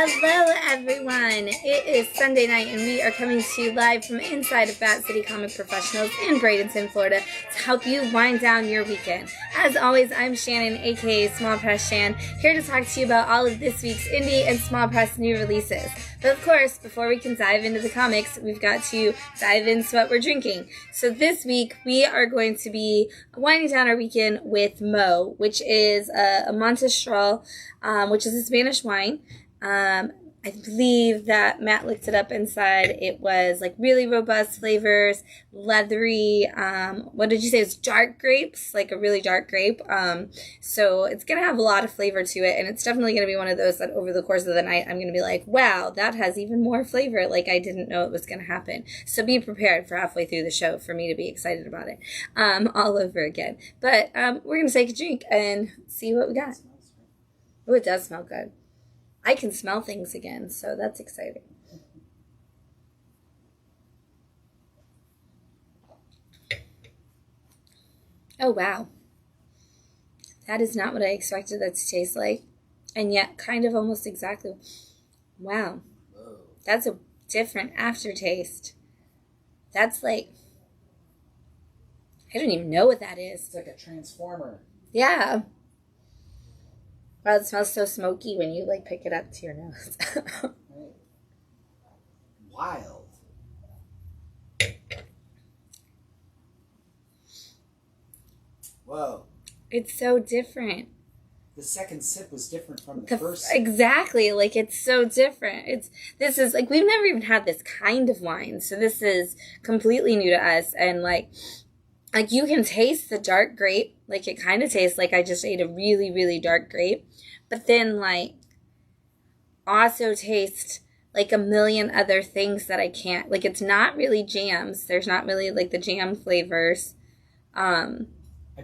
Hello everyone! It is Sunday night and we are coming to you live from inside of Bat City Comic Professionals in Bradenton, Florida to help you wind down your weekend. As always, I'm Shannon, aka Small Press Shann, here to talk to you about all of this week's indie and small press new releases. But of course, before we can dive into the comics, we've got to dive into what we're drinking. So this week, we are going to be winding down our weekend with Mo, which is a Monastrell, which is a Spanish wine. I believe that Matt looked it up inside. It was like really robust flavors, leathery, what did you say? It's dark grapes, like a really dark grape. So it's going to have a lot of flavor to it. And it's definitely going to be one of those that over the course of the night, I'm going to be like, wow, that has even more flavor. Like I didn't know it was going to happen. So be prepared for halfway through the show for me to be excited about it, all over again. But, we're going to take a drink and see what we got. Oh, it does smell good. I can smell things again, so that's exciting. Oh, wow. That is not what I expected that to taste like. And yet, kind of almost exactly. Wow. That's a different aftertaste. That's like, I don't even know what that is. It's like a transformer. Yeah. Wow, it smells so smoky when you, like, pick it up to your nose. Right. Wild. Whoa. It's so different. The second sip was different from the first sip. Exactly. Like, it's so different. This is, like, we've never even had this kind of wine. So this is completely new to us. And, like, you can taste the dark grape. Like, it kind of tastes like I just ate a really, really dark grape. But then, like, also taste, like, a million other things that I can't. Like, it's not really jams. There's not really, like, the jam flavors. I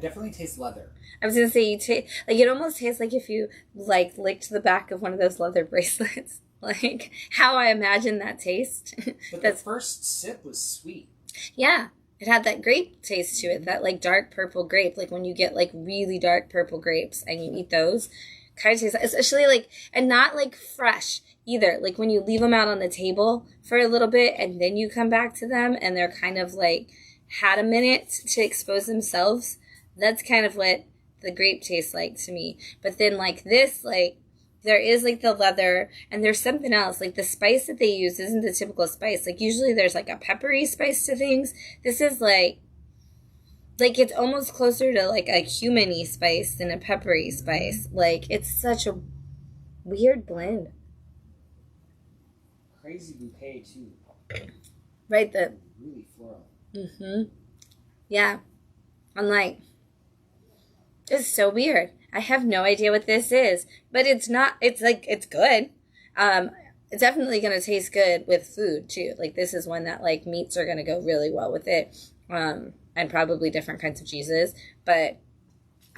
definitely taste leather. I was going to say, like, it almost tastes like if you, like, licked the back of one of those leather bracelets. Like, how I imagine that taste. But the first sip was sweet. Yeah. It had that grape taste to it, that, like, dark purple grape. Like, when you get, like, really dark purple grapes and you eat those, kind of tastes, especially, like, and not, like, fresh either. Like, when you leave them out on the table for a little bit and then you come back to them and they're kind of, like, had a minute to expose themselves, that's kind of what the grape tastes like to me. But then, like, this, like, there is, like, the leather, and there's something else. Like, the spice that they use isn't the typical spice. Like, usually there's, like, a peppery spice to things. This is, like, it's almost closer to, like, a cumin-y spice than a peppery spice. Like, it's such a weird blend. Crazy bouquet, too. Right, really floral. Mm-hmm. Yeah. I'm like, it's so weird. I have no idea what this is, but it's not, it's like, it's good. It's definitely going to taste good with food too. Like this is one that like meats are going to go really well with it. And probably different kinds of cheeses, but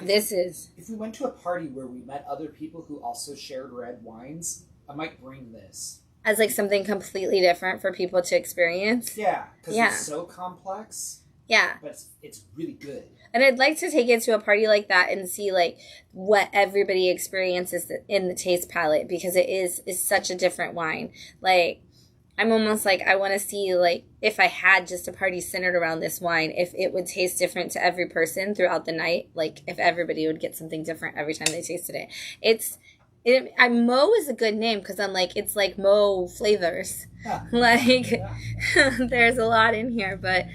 this is. If we went to a party where we met other people who also shared red wines, I might bring this. As like something completely different for people to experience. Yeah, because it's so complex. Yeah. But it's really good. And I'd like to take it to a party like that and see, like, what everybody experiences in the taste palette, because it is such a different wine. Like, I'm almost like, I want to see, like, if I had just a party centered around this wine, if it would taste different to every person throughout the night. Like, if everybody would get something different every time they tasted it. Mo is a good name, because I'm like, it's like Mo flavors. Yeah. Like, there's a lot in here, but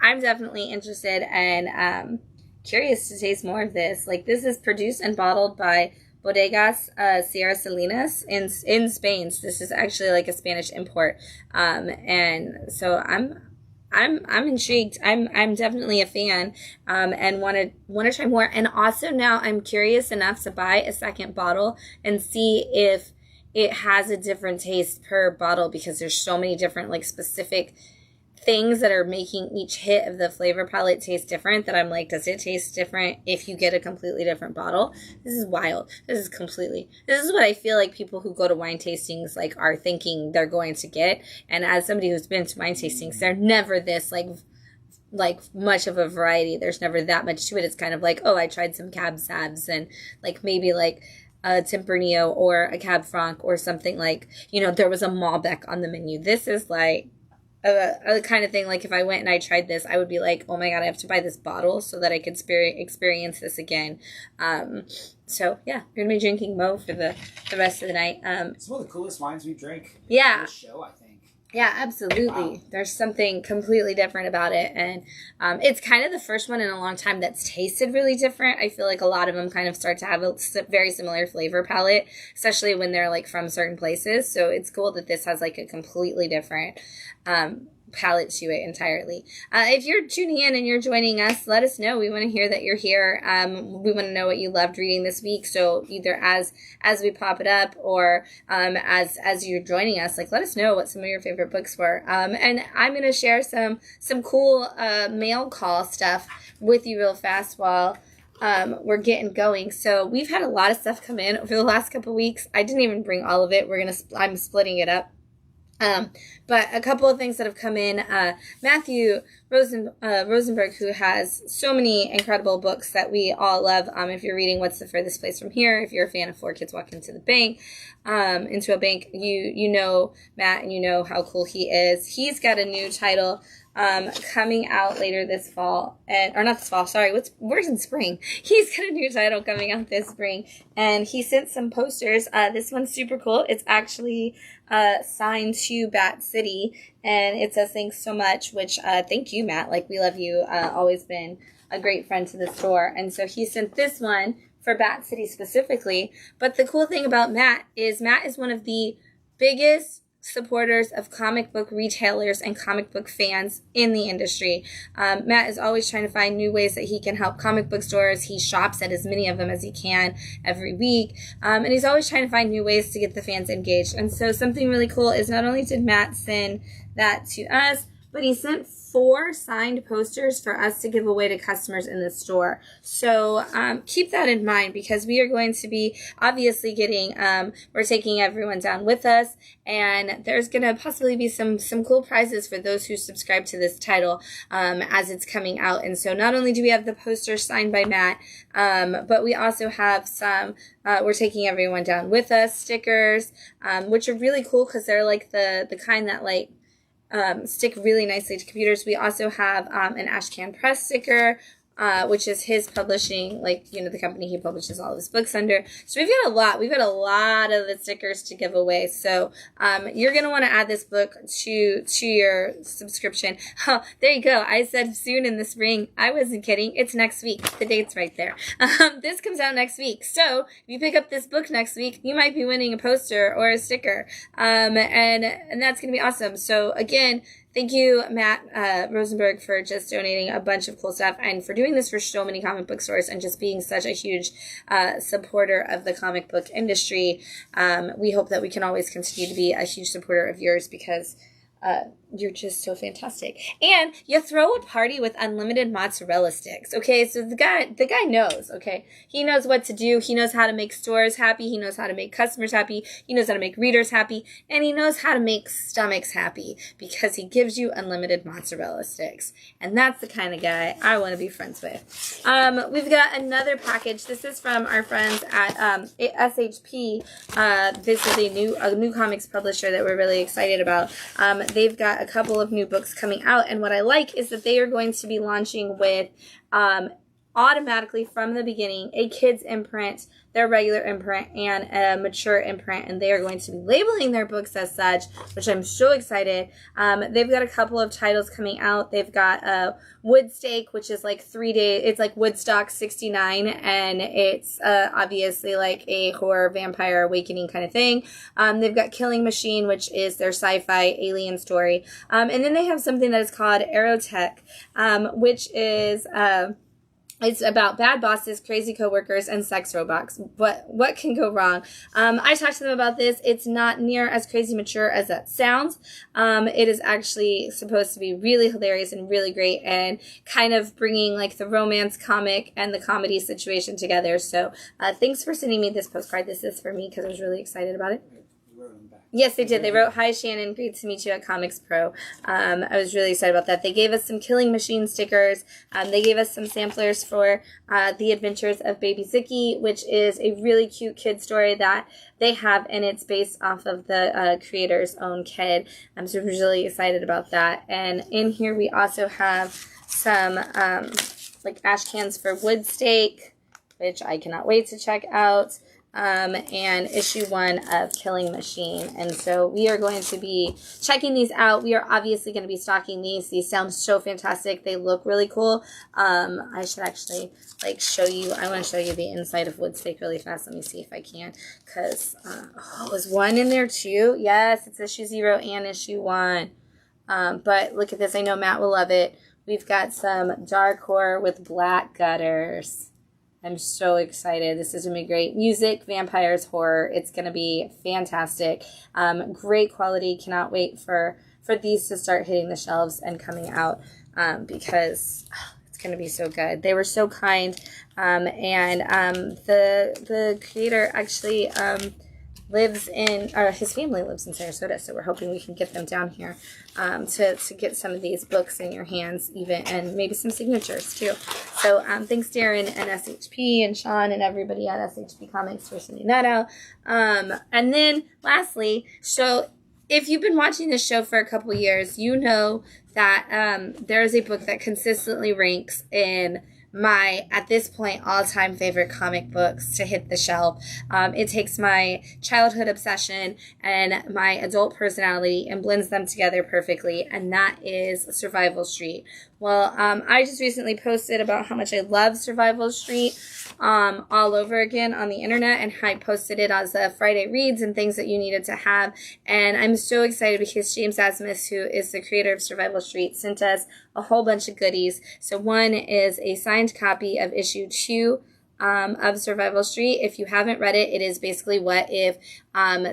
I'm definitely interested and curious to taste more of this. Like, this is produced and bottled by Bodegas Sierra Salinas in Spain. So this is actually like a Spanish import. And so I'm intrigued. I'm definitely a fan, and want to try more. And also now I'm curious enough to buy a second bottle and see if it has a different taste per bottle, because there's so many different like specific things that are making each hit of the flavor palette taste different, that I'm like, does it taste different if you get a completely different bottle? This is wild. This is what I feel like people who go to wine tastings like are thinking they're going to get. And as somebody who's been to wine tastings, they're never this like much of a variety. There's never that much to it. It's kind of like, oh, I tried some Cab Sabs and like maybe like a Tempranillo or a Cab Franc or something like, you know, there was a Malbec on the menu. This is like a kind of thing, like if I went and I tried this, I would be like, oh my god, I have to buy this bottle so that I could experience this again. So yeah, we're gonna be drinking Mo for the rest of the night. It's one of the coolest wines we drank. Yeah. On this show, I think. Yeah, absolutely. Wow. There's something completely different about it. And it's kind of the first one in a long time that's tasted really different. I feel like a lot of them kind of start to have a very similar flavor palette, especially when they're like from certain places. So it's cool that this has like a completely different palette to it entirely. If you're tuning in and you're joining us, let us know. We want to hear that you're here. We want to know what you loved reading this week. So either as we pop it up or as you're joining us, like let us know what some of your favorite books were. And I'm going to share some cool mail call stuff with you real fast while we're getting going. So we've had a lot of stuff come in over the last couple of weeks. I didn't even bring all of it. I'm splitting it up. But a couple of things that have come in, Matthew Rosenberg, who has so many incredible books that we all love. If you're reading What's the Furthest Place from Here, if you're a fan of Four Kids Walk into a bank, you know Matt and you know how cool he is. He's got a new title coming out later this fall, or not this fall, sorry, we're in spring. He's got a new title coming out this spring, and he sent some posters. This one's super cool. It's actually signed to Bat City, and it says thanks so much, which thank you, Matt. Like, we love you. Always been a great friend to the store. And so he sent this one for Bat City specifically. But the cool thing about Matt is one of the biggest supporters of comic book retailers and comic book fans in the industry. Matt is always trying to find new ways that he can help comic book stores. He shops at as many of them as he can every week. And he's always trying to find new ways to get the fans engaged. And so something really cool is not only did Matt send that to us, but he sent 4 signed posters for us to give away to customers in the store. So keep that in mind, because we are going to be obviously we're taking everyone down with us, and there's going to possibly be some cool prizes for those who subscribe to this title as it's coming out. And so not only do we have the poster signed by Matt, but we also have some, we're taking everyone down with us stickers, which are really cool because they're like the kind that like stick really nicely to computers. We also have an Ashcan Press sticker, which is his publishing, like, you know, the company he publishes all of his books under. So we've got a lot. We've got a lot of the stickers to give away. So you're going to want to add this book to your subscription. Oh, there you go. I said soon in the spring. I wasn't kidding. It's next week. The date's right there. This comes out next week. So if you pick up this book next week, you might be winning a poster or a sticker. And that's going to be awesome. So again, thank you, Matt Rosenberg, for just donating a bunch of cool stuff and for doing this for so many comic book stores and just being such a huge supporter of the comic book industry. We hope that we can always continue to be a huge supporter of yours, because you're just so fantastic. And you throw a party with unlimited mozzarella sticks. Okay, so the guy knows, okay? He knows what to do. He knows how to make stores happy. He knows how to make customers happy. He knows how to make readers happy. And he knows how to make stomachs happy, because he gives you unlimited mozzarella sticks. And that's the kind of guy I want to be friends with. We've got another package. This is from our friends at SHP. This is a new comics publisher that we're really excited about. They've got a couple of new books coming out, and what I like is that they are going to be launching with automatically from the beginning a kids imprint, their regular imprint, and a mature imprint, and they are going to be labeling their books as such, which I'm so excited. They've got a couple of titles coming out. They've got Woodstake, which is like 3 days. It's like Woodstock 69, and it's obviously like a horror vampire awakening kind of thing. They've got Killing Machine, which is their sci-fi alien story. And then they have something that is called Aerotech, which is it's about bad bosses, crazy coworkers, and sex robots. What can go wrong? I talked to them about this. It's not near as crazy mature as that sounds. It is actually supposed to be really hilarious and really great, and kind of bringing like the romance comic and the comedy situation together. So thanks for sending me this postcard. This is for me because I was really excited about it. You wrote them back. Yes, they did. They wrote, "Hi, Shannon. Great to meet you at Comics Pro." I was really excited about that. They gave us some Killing Machine stickers. They gave us some samplers for The Adventures of Baby Ziki, which is a really cute kid story that they have, and it's based off of the creator's own kid. So I'm really excited about that. And in here we also have some like ash cans for wood stake, which I cannot wait to check out. And issue 1 of Killing Machine. And so we are going to be checking these out. We are obviously going to be stocking these. These sound so fantastic. They look really cool. I should actually like show you. I want to show you the inside of Woodstake really fast. Let me see if I can. Because, is 1 in there too? Yes, it's issue 0 and issue 1. But look at this. I know Matt will love it. We've got some dark horror with black gutters. I'm so excited. This is going to be great. Music, vampires, horror. It's going to be fantastic. Great quality. Cannot wait for these to start hitting the shelves and coming out because it's going to be so good. They were so kind. The creator actually lives in, or his family lives in Sarasota, so we're hoping we can get them down here to get some of these books in your hands even, and maybe some signatures too. So thanks Darren and SHP and Sean and everybody at SHP Comics for sending that out. And then lastly, so if you've been watching this show for a couple years, you know that there is a book that consistently ranks in my, at this point, all-time favorite comic books to hit the shelf. It takes my childhood obsession and my adult personality and blends them together perfectly, and that is Survival Street. Well, I just recently posted about how much I love Survival Street all over again on the internet, and I posted it as a Friday Reads and things that you needed to have. And I'm so excited because James Asmus, who is the creator of Survival Street, sent us a whole bunch of goodies. So 1 is a signed copy of issue 2 of Survival Street. If you haven't read it, it is basically what if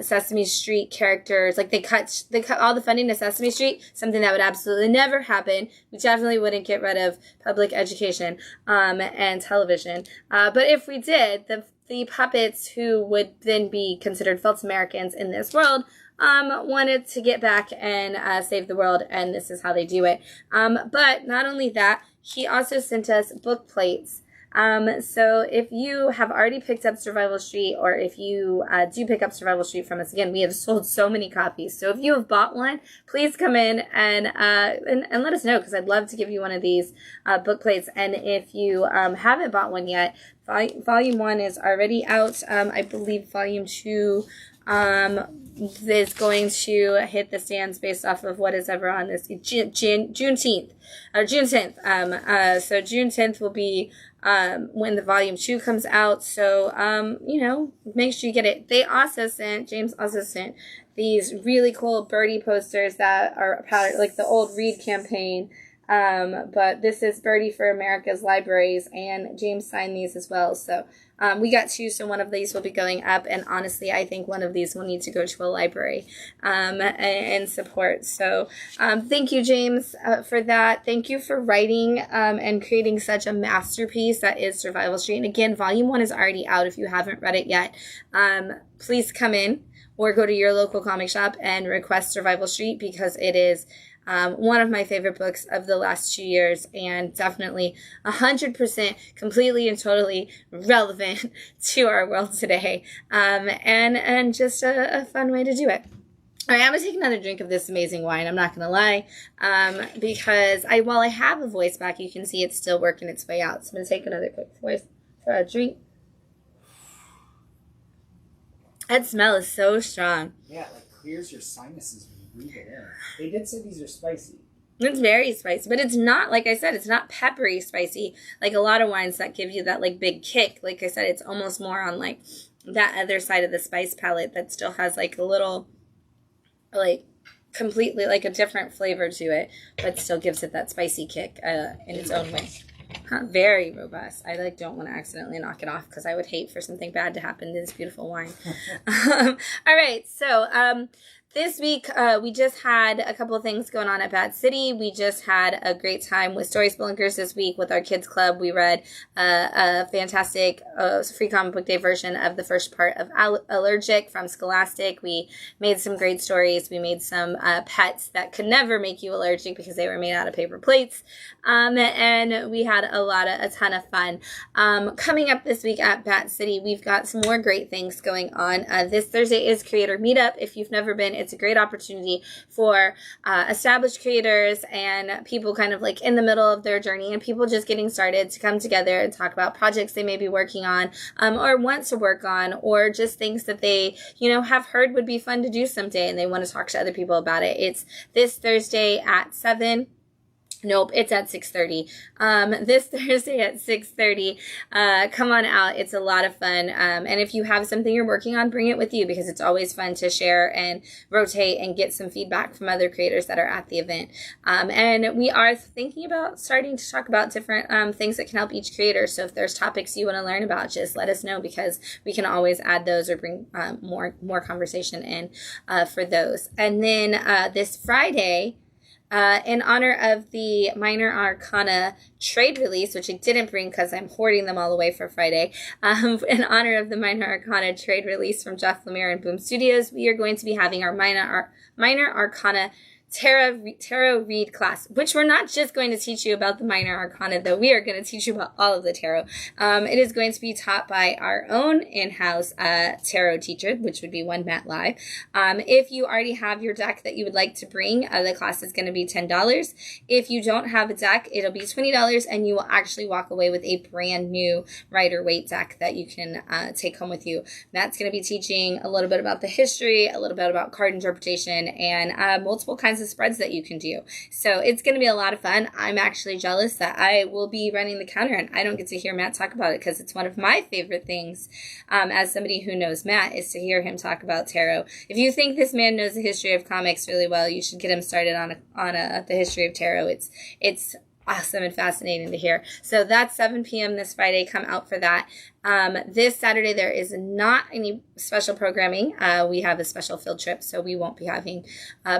Sesame Street characters, like they cut all the funding to Sesame Street, something that would absolutely never happen. We definitely wouldn't get rid of public education and television. But if we did, the puppets who would then be considered false Americans in this world wanted to get back and save the world, and this is how they do it. But not only that, he also sent us book plates. So if you have already picked up Survival Street, or if you do pick up Survival Street from us, again, we have sold so many copies. So if you have bought one, please come in and let us know, because I'd love to give you one of these book plates. And if you haven't bought one yet, Volume 1 is already out. I believe Volume 2 is going to hit the stands based off of what is ever on this Juneteenth, or June 10th. So June 10th will be when the Volume 2 comes out. So, make sure you get it. James also sent these really cool birdie posters that are like the old Read campaign. But this is Birdie for America's Libraries, and James signed these as well. So we got 2, so one of these will be going up, and honestly, I think one of these will need to go to a library and support. So thank you, James, for that. Thank you for writing and creating such a masterpiece that is Survival Street. And again, Volume 1 is already out if you haven't read it yet. Please come in or go to your local comic shop and request Survival Street, because it is one of my favorite books of the last 2 years, and definitely 100% completely and totally relevant to our world today, and just a fun way to do it. All right, I'm going to take another drink of this amazing wine. I'm not going to lie, because while I have a voice back, you can see it's still working its way out. So I'm going to take another quick drink. That smell is so strong. Yeah, it like clears your sinuses when you breathe it in. They did say these are spicy. It's very spicy, but it's not, like I said, it's not peppery spicy like a lot of wines that give you that like big kick. Like I said, it's almost more on like that other side of the spice palette that still has like a little, like completely like a different flavor to it, but still gives it that spicy kick in its own way. Very robust. I don't want to accidentally knock it off, because I would hate for something bad to happen to this beautiful wine. All right, so This week, we just had a couple of things going on at Bat City. We just had a great time with Story Spelunkers this week with our kids club. We read a fantastic free comic book day version of the first part of Allergic from Scholastic. We made some great stories. We made some pets that could never make you allergic because they were made out of paper plates. And we had a ton of fun. Coming up this week at Bat City, we've got some more great things going on. This Thursday is Creator Meetup. If you've never been, it's a great opportunity for established creators and people kind of like in the middle of their journey and people just getting started to come together and talk about projects they may be working on or want to work on, or just things that they, have heard would be fun to do someday and they want to talk to other people about it. It's this Thursday at 7. Nope, it's at 6:30. This Thursday at 6:30. Come on out. It's a lot of fun. And if you have something you're working on, bring it with you because it's always fun to share and rotate and get some feedback from other creators that are at the event. And we are thinking about starting to talk about different things that can help each creator. So if there's topics you want to learn about, just let us know because we can always add those or bring more conversation in for those. And then this Friday, in honor of the Minor Arcana trade release, which I didn't bring because I'm hoarding them all the way for Friday, in honor of the Minor Arcana trade release from Jeff Lemire and Boom Studios, we are going to be having our Minor Arcana tarot read class, which we're not just going to teach you about the Minor Arcana, though we are going to teach you about all of the tarot. It is going to be taught by our own in-house tarot teacher, which would be one Matt Lai. If you already have your deck that you would like to bring, the class is going to be $10. If you don't have a deck, it'll be $20, and you will actually walk away with a brand new Rider-Waite deck that you can take home with you. Matt's going to be teaching a little bit about the history, a little bit about card interpretation, and multiple kinds of spreads that you can do. So it's going to be a lot of fun. I'm actually jealous that I will be running the counter and I don't get to hear Matt talk about it because it's one of my favorite things as somebody who knows Matt is to hear him talk about tarot. If you think this man knows the history of comics really well, you should get him started on the history of tarot. It's awesome and fascinating to hear. So that's 7 p.m. this Friday. Come out for that. This Saturday, there is not any special programming. We have a special field trip, so we won't be having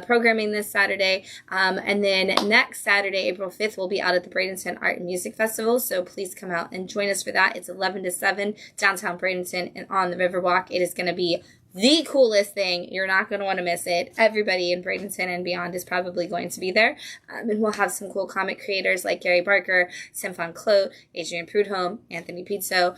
programming this Saturday. And then next Saturday, April 5th, we'll be out at the Bradenton Art and Music Festival, so please come out and join us for that. It's 11 to 7, downtown Bradenton and on the Riverwalk. It is going to be the coolest thing. You're not going to want to miss it. Everybody in Bradenton and beyond is probably going to be there. And we'll have some cool comic creators like Gary Barker, Simfon Clote, Adrian Prudhomme, Anthony Pizzo,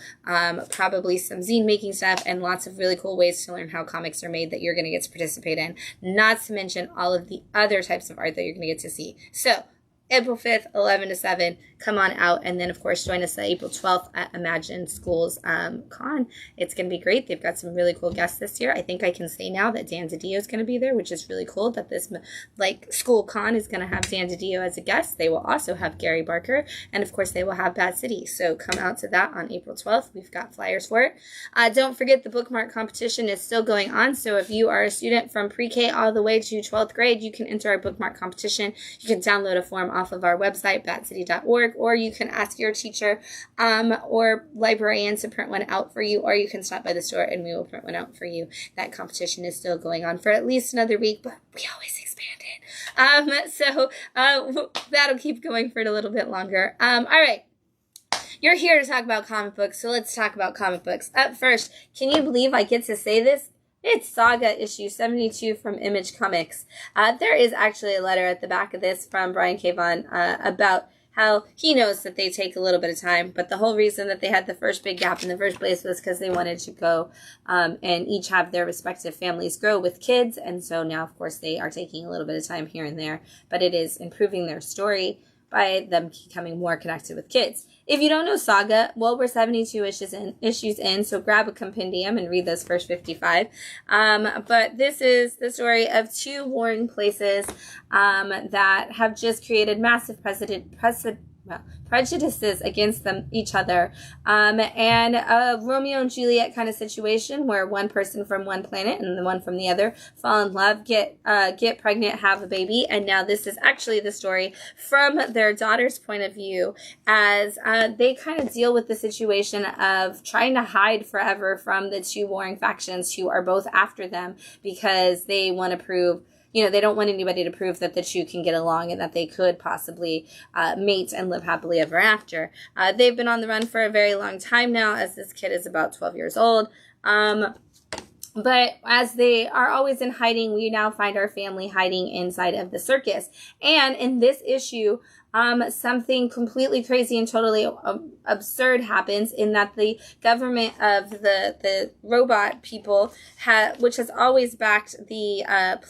probably some zine making stuff, and lots of really cool ways to learn how comics are made that you're going to get to participate in. Not to mention all of the other types of art that you're going to get to see. So April 5th, 11 to 7, come on out. And then, of course, join us April 12th at Imagine Schools Con. It's going to be great. They've got some really cool guests this year. I think I can say now that Dan DiDio is going to be there, which is really cool that this school con is going to have Dan DiDio as a guest. They will also have Gary Barker. And, of course, they will have Bad City. So come out to that on April 12th. We've got flyers for it. Don't forget the bookmark competition is still going on. So if you are a student from pre-K all the way to 12th grade, you can enter our bookmark competition. You can download a form off of our website, batcity.org, or you can ask your teacher or librarian to print one out for you, or you can stop by the store and we will print one out for you. That competition is still going on for at least another week, but we always expand it. So that'll keep going for a little bit longer. All right. You're here to talk about comic books, so let's talk about comic books. Up first, can you believe I get to say this? It's Saga issue 72 from Image Comics. There is actually a letter at the back of this from Brian K. Vaughan about how he knows that they take a little bit of time, but the whole reason that they had the first big gap in the first place was because they wanted to go and each have their respective families grow with kids, and so now, of course, they are taking a little bit of time here and there, but it is improving their story by them becoming more connected with kids. If you don't know Saga, well, we're 72 issues in, so grab a compendium and read those first 55. But this is the story of two warring places that have just created massive prejudices against each other, and a Romeo and Juliet kind of situation where one person from one planet and the one from the other fall in love, get pregnant, have a baby, and now this is actually the story from their daughter's point of view as they kind of deal with the situation of trying to hide forever from the two warring factions who are both after them because they want to prove, they don't want anybody to prove that the two can get along and that they could possibly mate and live happily ever after. They've been on the run for a very long time now, as this kid is about 12 years old. But as they are always in hiding, we now find our family hiding inside of the circus. And in this issue, something completely crazy and totally absurd happens in that the government of the robot people, which has always backed the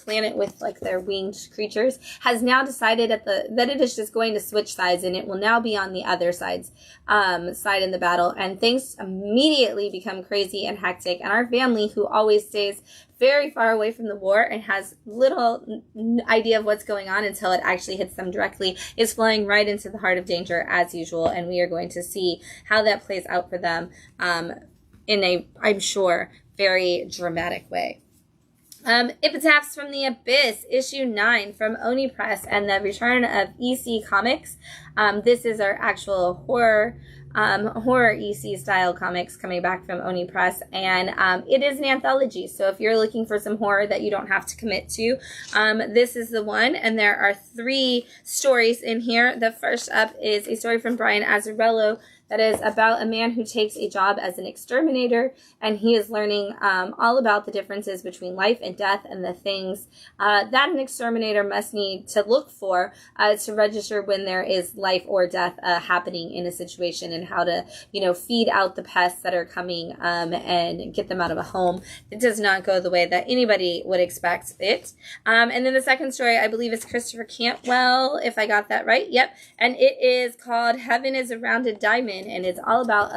planet with like their winged creatures, has now decided that it is just going to switch sides, and it will now be on the other side in the battle. And things immediately become crazy and hectic. And our family, who always stays very far away from the war and has little idea of what's going on until it actually hits them directly, is flying right into the heart of danger as usual. And we are going to see how that plays out for them in a, I'm sure, very dramatic way. Epitaphs from the Abyss, issue 9 from Oni Press and the return of EC Comics. This is our actual horror EC style comics coming back from Oni Press, and it is an anthology, so if you're looking for some horror that you don't have to commit to, this is the one. And there are 3 stories in here. The first up is a story from Brian Azzarello that is about a man who takes a job as an exterminator, and he is learning all about the differences between life and death and the things that an exterminator must need to look for to register when there is life or death happening in a situation, and how to, feed out the pests that are coming and get them out of a home. It does not go the way that anybody would expect it. And then the second story, I believe, is Christopher Cantwell, if I got that right. Yep. And it is called Heaven is a Rounded Diamond. And it's all about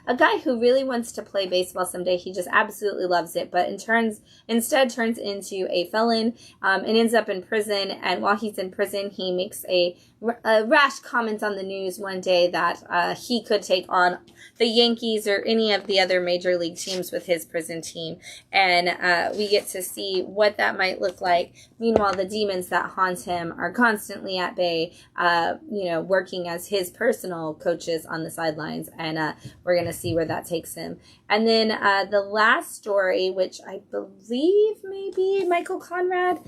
a guy who really wants to play baseball someday. He just absolutely loves it, but instead turns into a felon and ends up in prison. And while he's in prison, he makes a rash comment on the news one day that he could take on the Yankees or any of the other major league teams with his prison team. And we get to see what that might look like. Meanwhile, the demons that haunt him are constantly at bay, working as his personal coaches on the sidelines. And we're going to see where that takes him. And then the last story, which I believe may be Michael Conrad.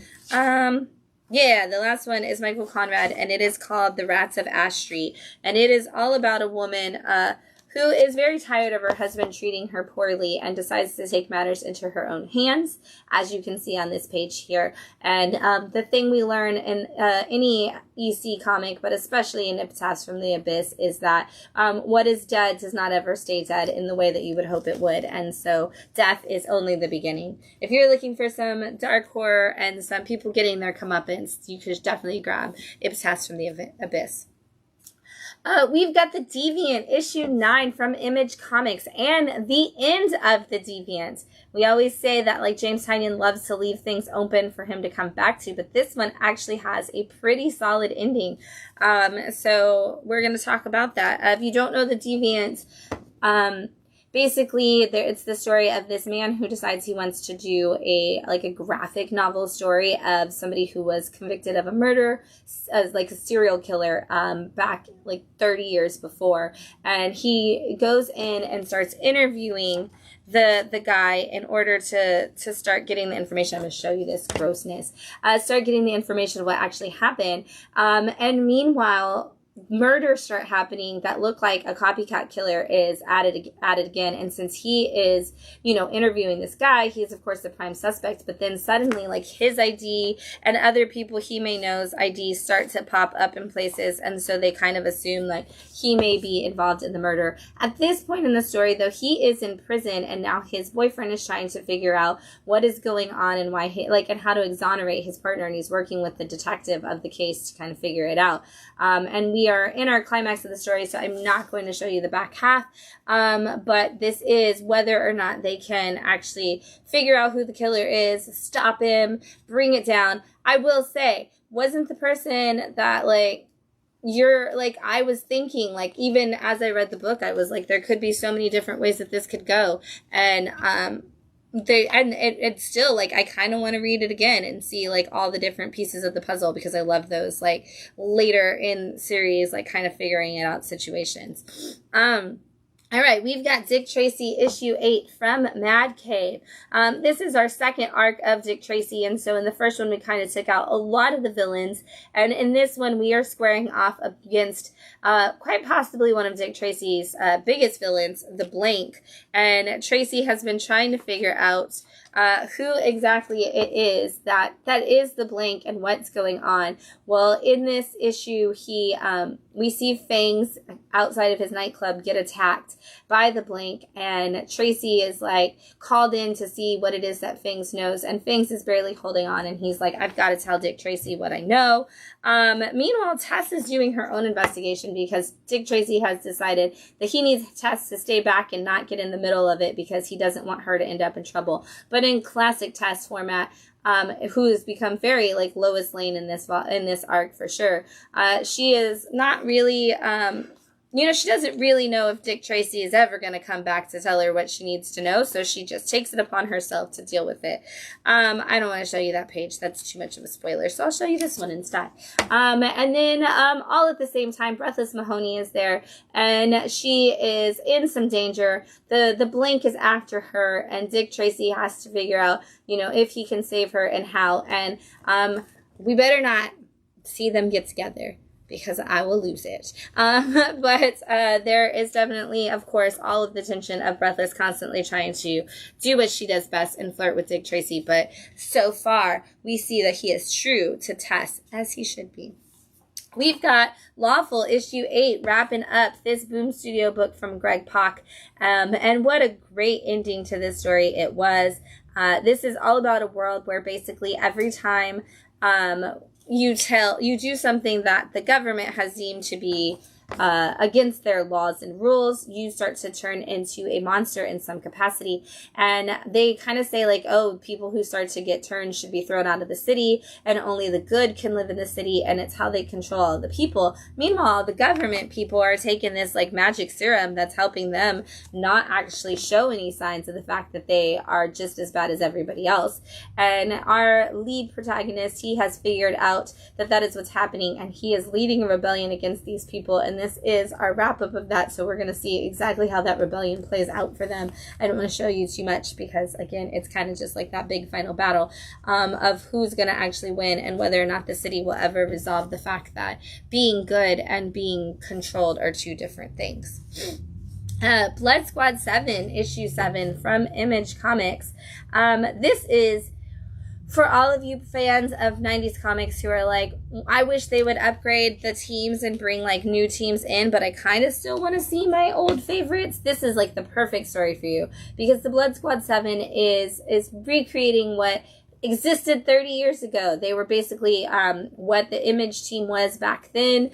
Yeah, the last one is Michael Conrad, and it is called The Rats of Ash Street. And it is all about a woman who is very tired of her husband treating her poorly and decides to take matters into her own hands, as you can see on this page here. And the thing we learn in any EC comic, but especially in Epitaphs from the Abyss, is that what is dead does not ever stay dead in the way that you would hope it would. And so death is only the beginning. If you're looking for some dark horror and some people getting their comeuppance, you could definitely grab Epitaphs from the Abyss. We've got The Deviant, issue 9 from Image Comics, and the end of The Deviant. We always say that, like, James Tynion loves to leave things open for him to come back to, but this one actually has a pretty solid ending. So we're going to talk about that. If you don't know The Deviant, basically, it's the story of this man who decides he wants to do a graphic novel story of somebody who was convicted of a murder as like a serial killer back like 30 years before. And he goes in and starts interviewing the guy in order to start getting the information. I'm going to show you this grossness. Start getting the information of what actually happened. And meanwhile, murders start happening that look like a copycat killer is added again. And since he is, interviewing this guy, he's of course the prime suspect. But then suddenly, like, his ID and other people he may know's IDs start to pop up in places, and so they kind of assume like he may be involved in the murder. At this point in the story, though, he is in prison, and now his boyfriend is trying to figure out what is going on and why and how to exonerate his partner, and he's working with the detective of the case to kind of figure it out. And we are in our climax of the story, so I'm not going to show you the back half. But this is whether or not they can actually figure out who the killer is, stop him, bring it down. I will say, wasn't the person that you're like, I was thinking, like, even as I read the book, I was like, there could be so many different ways that this could go. And it's still like, I kind of want to read it again and see like all the different pieces of the puzzle, because I love those like later in series, like kind of figuring it out situations. All right, we've got Dick Tracy issue 8 from Mad Cave. This is our second arc of Dick Tracy, and so in the first one we kind of took out a lot of the villains, and in this one we are squaring off against quite possibly one of Dick Tracy's biggest villains, the Blank, and Tracy has been trying to figure out who exactly it is that is the Blank and what's going on. Well, in this issue, we see Fangs outside of his nightclub get attacked by the Blank, and Tracy is like called in to see what it is that Fangs knows, and Fangs is barely holding on, and he's like, I've got to tell Dick Tracy what I know. Meanwhile, Tess is doing her own investigation because Dick Tracy has decided that he needs Tess to stay back and not get in the middle of it because he doesn't want her to end up in trouble. But in classic Tess format, who has become very like Lois Lane in this arc for sure, she is not really she doesn't really know if Dick Tracy is ever going to come back to tell her what she needs to know, so she just takes it upon herself to deal with it. I don't want to show you that page. That's too much of a spoiler, so I'll show you this one instead. And then all at the same time, Breathless Mahoney is there, and she is in some danger. The Blank is after her, and Dick Tracy has to figure out, if he can save her and how. And we better not see them get together, because I will lose it. But there is definitely, of course, all of the tension of Breathless constantly trying to do what she does best and flirt with Dick Tracy. But so far, we see that he is true to Tess, as he should be. We've got Lawful issue 8 wrapping up this Boom Studio book from Greg Pak. And what a great ending to this story it was. This is all about a world where basically every time you do something that the government has deemed to be against their laws and rules, you start to turn into a monster in some capacity. And they kind of say like, oh, people who start to get turned should be thrown out of the city, and only the good can live in the city, and it's how they control all the people. Meanwhile, the government people are taking this like magic serum that's helping them not actually show any signs of the fact that they are just as bad as everybody else. And our lead protagonist, he has figured out that is what's happening, and he is leading a rebellion against these people, and this is our wrap-up of that, so we're going to see exactly how that rebellion plays out for them. I don't want to show you too much because, again, it's kind of just like that big final battle of who's going to actually win and whether or not the city will ever resolve the fact that being good and being controlled are two different things. Blood Squad 7, issue 7 from Image Comics. This is for all of you fans of 90s comics who are like, I wish they would upgrade the teams and bring like new teams in, but I kind of still want to see my old favorites. This is like the perfect story for you, because the Blood Squad 7 is recreating what existed 30 years ago. They were basically what the Image team was back then.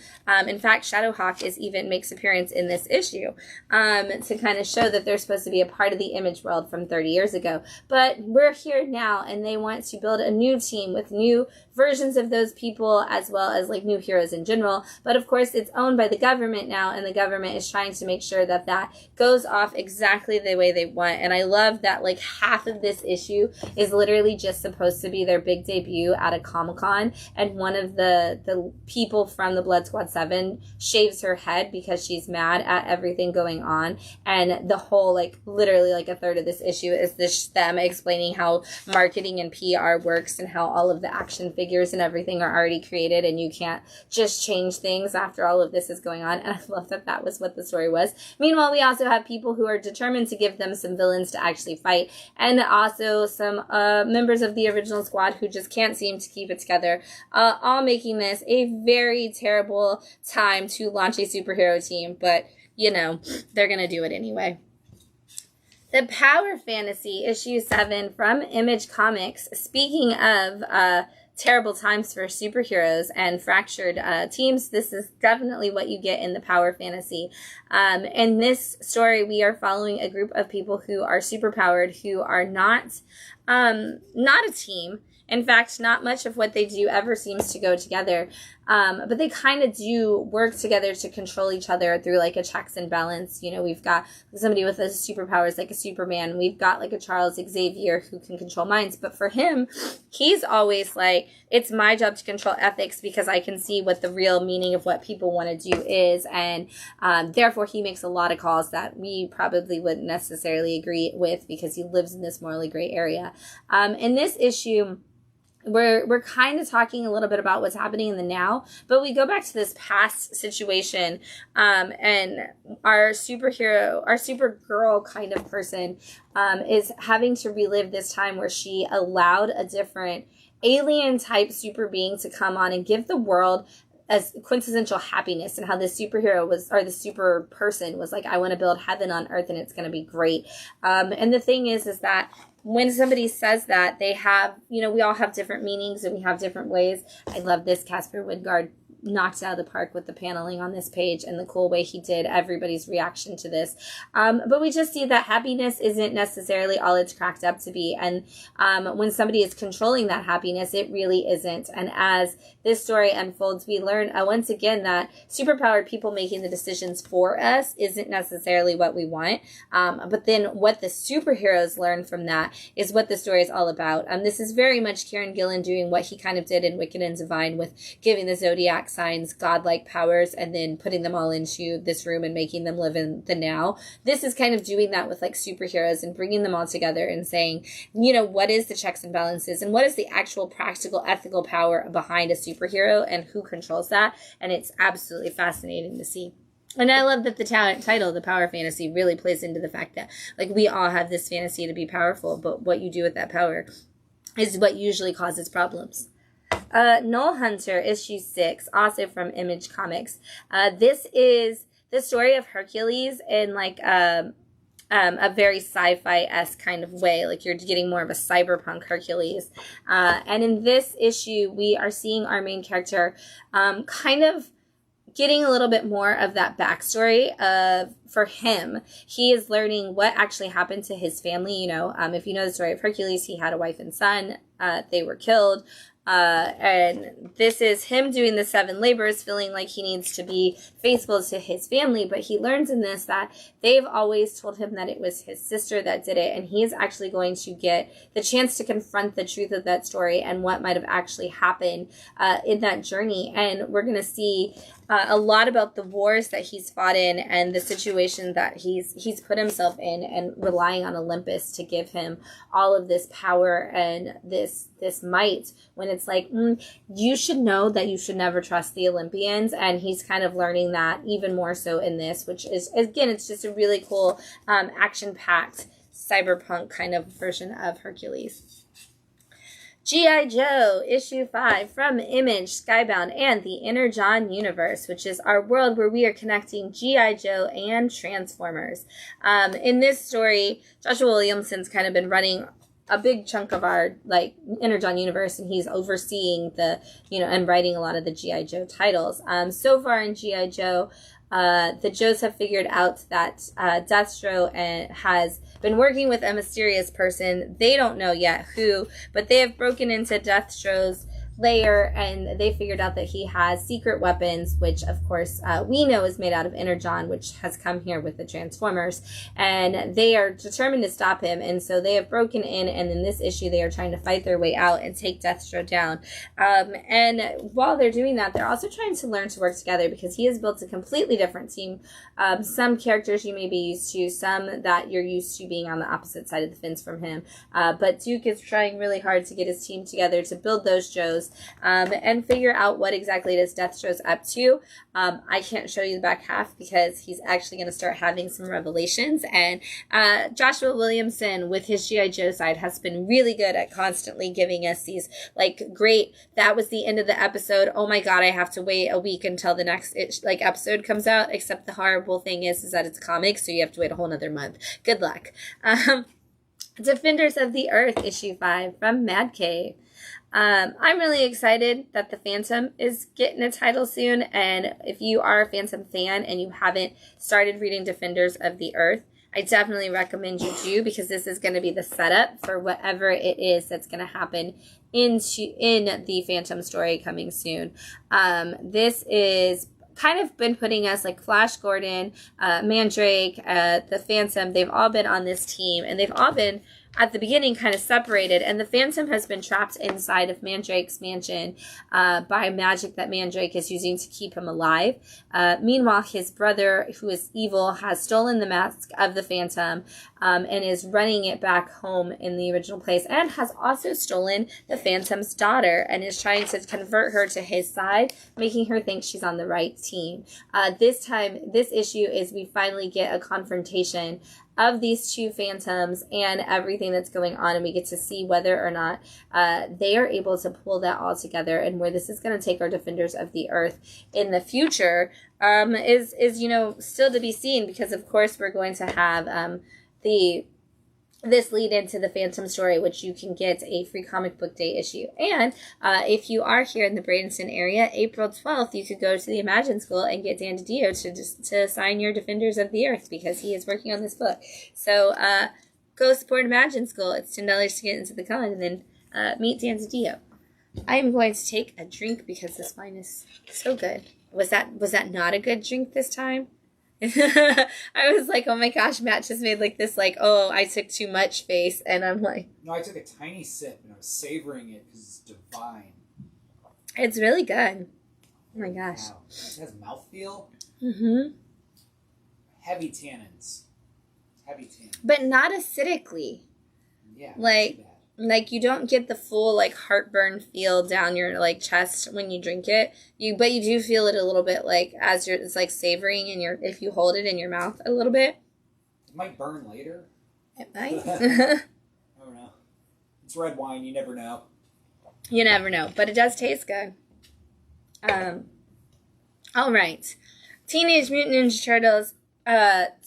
In fact, Shadowhawk makes appearance in this issue to kind of show that they're supposed to be a part of the Image world from 30 years ago. But we're here now, and they want to build a new team with new versions of those people, as well as like new heroes in general. But of course, it's owned by the government now, and the government is trying to make sure that goes off exactly the way they want. And I love that like half of this issue is literally just supposed to be their big debut at a Comic-Con, and one of the people from the Blood Squad 7 shaves her head because she's mad at everything going on. And the whole like literally like a third of this issue is them explaining how marketing and PR works, and how all of the action figures and everything are already created, and you can't just change things after all of this is going on. And I love that was what the story was. Meanwhile, we also have people who are determined to give them some villains to actually fight, and also some members of the original squad who just can't seem to keep it together, all making this a very terrible time to launch a superhero team, but they're gonna do it anyway. The Power Fantasy issue 7 from Image Comics. Speaking of terrible times for superheroes and fractured teams, this is definitely what you get in the Power Fantasy. In this story, we are following a group of people who are superpowered, who are not not a team. In fact, not much of what they do ever seems to go together. But they kind of do work together to control each other through like a checks and balance. You know, we've got somebody with a superpowers like a Superman. We've got like a Charles Xavier who can control minds. But for him, he's always like, it's my job to control ethics because I can see what the real meaning of what people want to do is. And therefore, he makes a lot of calls that we probably wouldn't necessarily agree with because he lives in this morally gray area. In this issue, we're kind of talking a little bit about what's happening in the now, but we go back to this past situation, and our Supergirl kind of person, is having to relive this time where she allowed a different alien type super being to come on and give the world as quintessential happiness, and how the superhero was, or the super person was like, I want to build heaven on earth and it's going to be great. And the thing is that when somebody says that, they have, you know, we all have different meanings and we have different ways. I love this. Casper Wingard knocked out of the park with the paneling on this page and the cool way he did everybody's reaction to this. But we just see that happiness isn't necessarily all it's cracked up to be. And when somebody is controlling that happiness, it really isn't. And as this story unfolds, we learn once again that superpowered people making the decisions for us isn't necessarily what we want. But then what the superheroes learn from that is what the story is all about. This is very much Kieran Gillen doing what he kind of did in Wicked and Divine with giving the Zodiac signs godlike powers and then putting them all into this room and making them live in the now. This is kind of doing that with like superheroes and bringing them all together and saying, you know, what is the checks and balances and what is the actual practical ethical power behind a superhero and who controls that. And it's absolutely fascinating to see. And I love that the title, The Power Fantasy, really plays into the fact that like we all have this fantasy to be powerful, but what you do with that power is what usually causes problems. Null Hunter, issue 6, also from Image Comics. This is the story of Hercules in like a very sci-fi-esque kind of way. Like you're getting more of a cyberpunk Hercules. And in this issue, we are seeing our main character kind of getting a little bit more of that backstory for him. He is learning what actually happened to his family. You know, if you know the story of Hercules, he had a wife and son. They were killed. And this is him doing the 7 labors, feeling like he needs to be faithful to his family. But he learns in this that they've always told him that it was his sister that did it. And he is actually going to get the chance to confront the truth of that story and what might have actually happened in that journey. And we're going to see a lot about the wars that he's fought in and the situation that he's put himself in, and relying on Olympus to give him all of this power and this might, when it's like, you should know that you should never trust the Olympians. And he's kind of learning that even more so in this, which is, again, it's just a really cool action-packed cyberpunk kind of version of Hercules. G.I. Joe, issue 5 from Image, Skybound, and the Energon universe, which is our world where we are connecting G.I. Joe and Transformers. In this story, Joshua Williamson's kind of been running a big chunk of our like Energon universe, and he's overseeing the, you know, and writing a lot of the G.I. Joe titles. So far in G.I. Joe, the Joes have figured out that Deathstroke has been working with a mysterious person. They don't know yet who, but they have broken into Deathstroke's layer, and they figured out that he has secret weapons, which of course we know is made out of Energon, which has come here with the Transformers, and they are determined to stop him. And so they have broken in, and in this issue they are trying to fight their way out and take Deathstroke down. And while they're doing that, they're also trying to learn to work together, because he has built a completely different team. Some characters you may be used to, some that you're used to being on the opposite side of the fence from him, but Duke is trying really hard to get his team together to build those Joes, and figure out what exactly it is Deathstroke's up to. I can't show you the back half because he's actually going to start having some revelations, and Joshua Williamson with his G.I. Joe side has been really good at constantly giving us these like great, that was the end of the episode, oh my god, I have to wait a week until the next episode comes out, except the horrible thing is that it's a comic, so you have to wait a whole nother month. Good luck. Defenders of the Earth, issue 5 from Mad Cave. I'm really excited that the Phantom is getting a title soon, and if you are a Phantom fan and you haven't started reading Defenders of the Earth, I definitely recommend you do, because this is going to be the setup for whatever it is that's going to happen in the Phantom story coming soon. This is kind of been putting us like Flash Gordon, Mandrake, the Phantom. They've all been on this team, and they've all been at the beginning kind of separated, and the Phantom has been trapped inside of Mandrake's mansion by magic that Mandrake is using to keep him alive. Meanwhile, his brother, who is evil, has stolen the mask of the Phantom and is running it back home in the original place, and has also stolen the Phantom's daughter and is trying to convert her to his side, making her think she's on the right team. This issue is we finally get a confrontation of these two Phantoms and everything that's going on, and we get to see whether or not they are able to pull that all together, and where this is going to take our Defenders of the Earth in the future is still to be seen, because of course we're going to have this lead into the Phantom story, which you can get a free comic book day issue. And if you are here in the Bradenton area, April 12th, you could go to the Imagine School and get Dan DiDio to sign your Defenders of the Earth, because he is working on this book. So go support Imagine School. It's $10 to get into the con, and then meet Dan DiDio. I am going to take a drink because this wine is so good. Was that not a good drink this time? I was like, oh my gosh, Matt just made like this, like, oh, I took too much face, and I'm like... No, I took a tiny sip, and I was savoring it because it's divine. It's really good. Oh my gosh. Wow. It has mouthfeel. Mm-hmm. Heavy tannins. But not acidically. Yeah. Like you don't get the full like heartburn feel down your like chest when you drink it. But you do feel it a little bit, like as it's like savoring in your, if you hold it in your mouth a little bit. It might burn later. It might. I don't know. It's red wine. You never know. You never know, but it does taste good. All right. Teenage Mutant Ninja Turtles,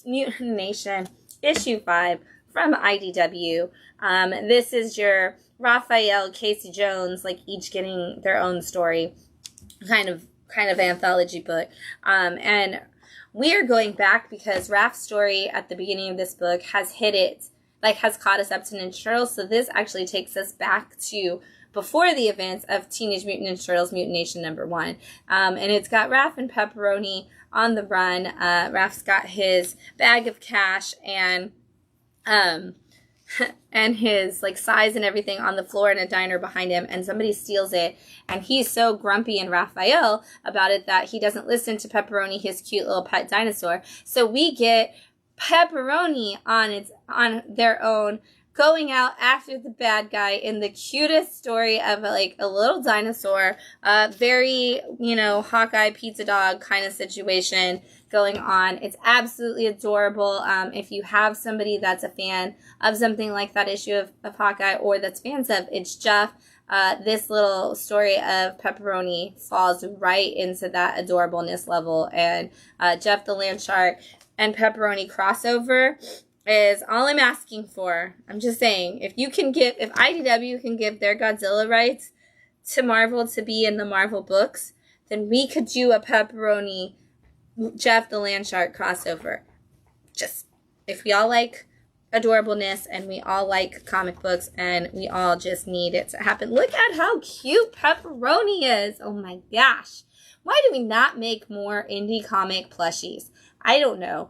Mutant Nation, issue 5 from IDW. This is your Raphael, Casey Jones, like each getting their own story, kind of anthology book. And we are going back because Raph's story at the beginning of this book has caught us up to Ninja Turtles. So this actually takes us back to before the events of Teenage Mutant Ninja Turtles Mutant Nation #1. And it's got Raph and Pepperoni on the run. Raph's got his bag of cash and his like size and everything on the floor in a diner behind him, and somebody steals it, and he's so grumpy and Raphael about it that he doesn't listen to Pepperoni, his cute little pet dinosaur. So we get Pepperoni on their own, going out after the bad guy in the cutest story of like a little dinosaur, very, Hawkeye pizza dog kind of situation going on. It's absolutely adorable. If you have somebody that's a fan of something like that issue of Hawkeye, or that's fans of It's Jeff, this little story of Pepperoni falls right into that adorableness level. And Jeff the Land Shark and Pepperoni crossover is all I'm asking for. I'm just saying, if IDW can give their Godzilla rights to Marvel to be in the Marvel books, then we could do a Pepperoni Jeff the Land Shark crossover. Just, if we all like adorableness and we all like comic books and we all just need it to happen. Look at how cute Pepperoni is. Oh my gosh. Why do we not make more indie comic plushies? I don't know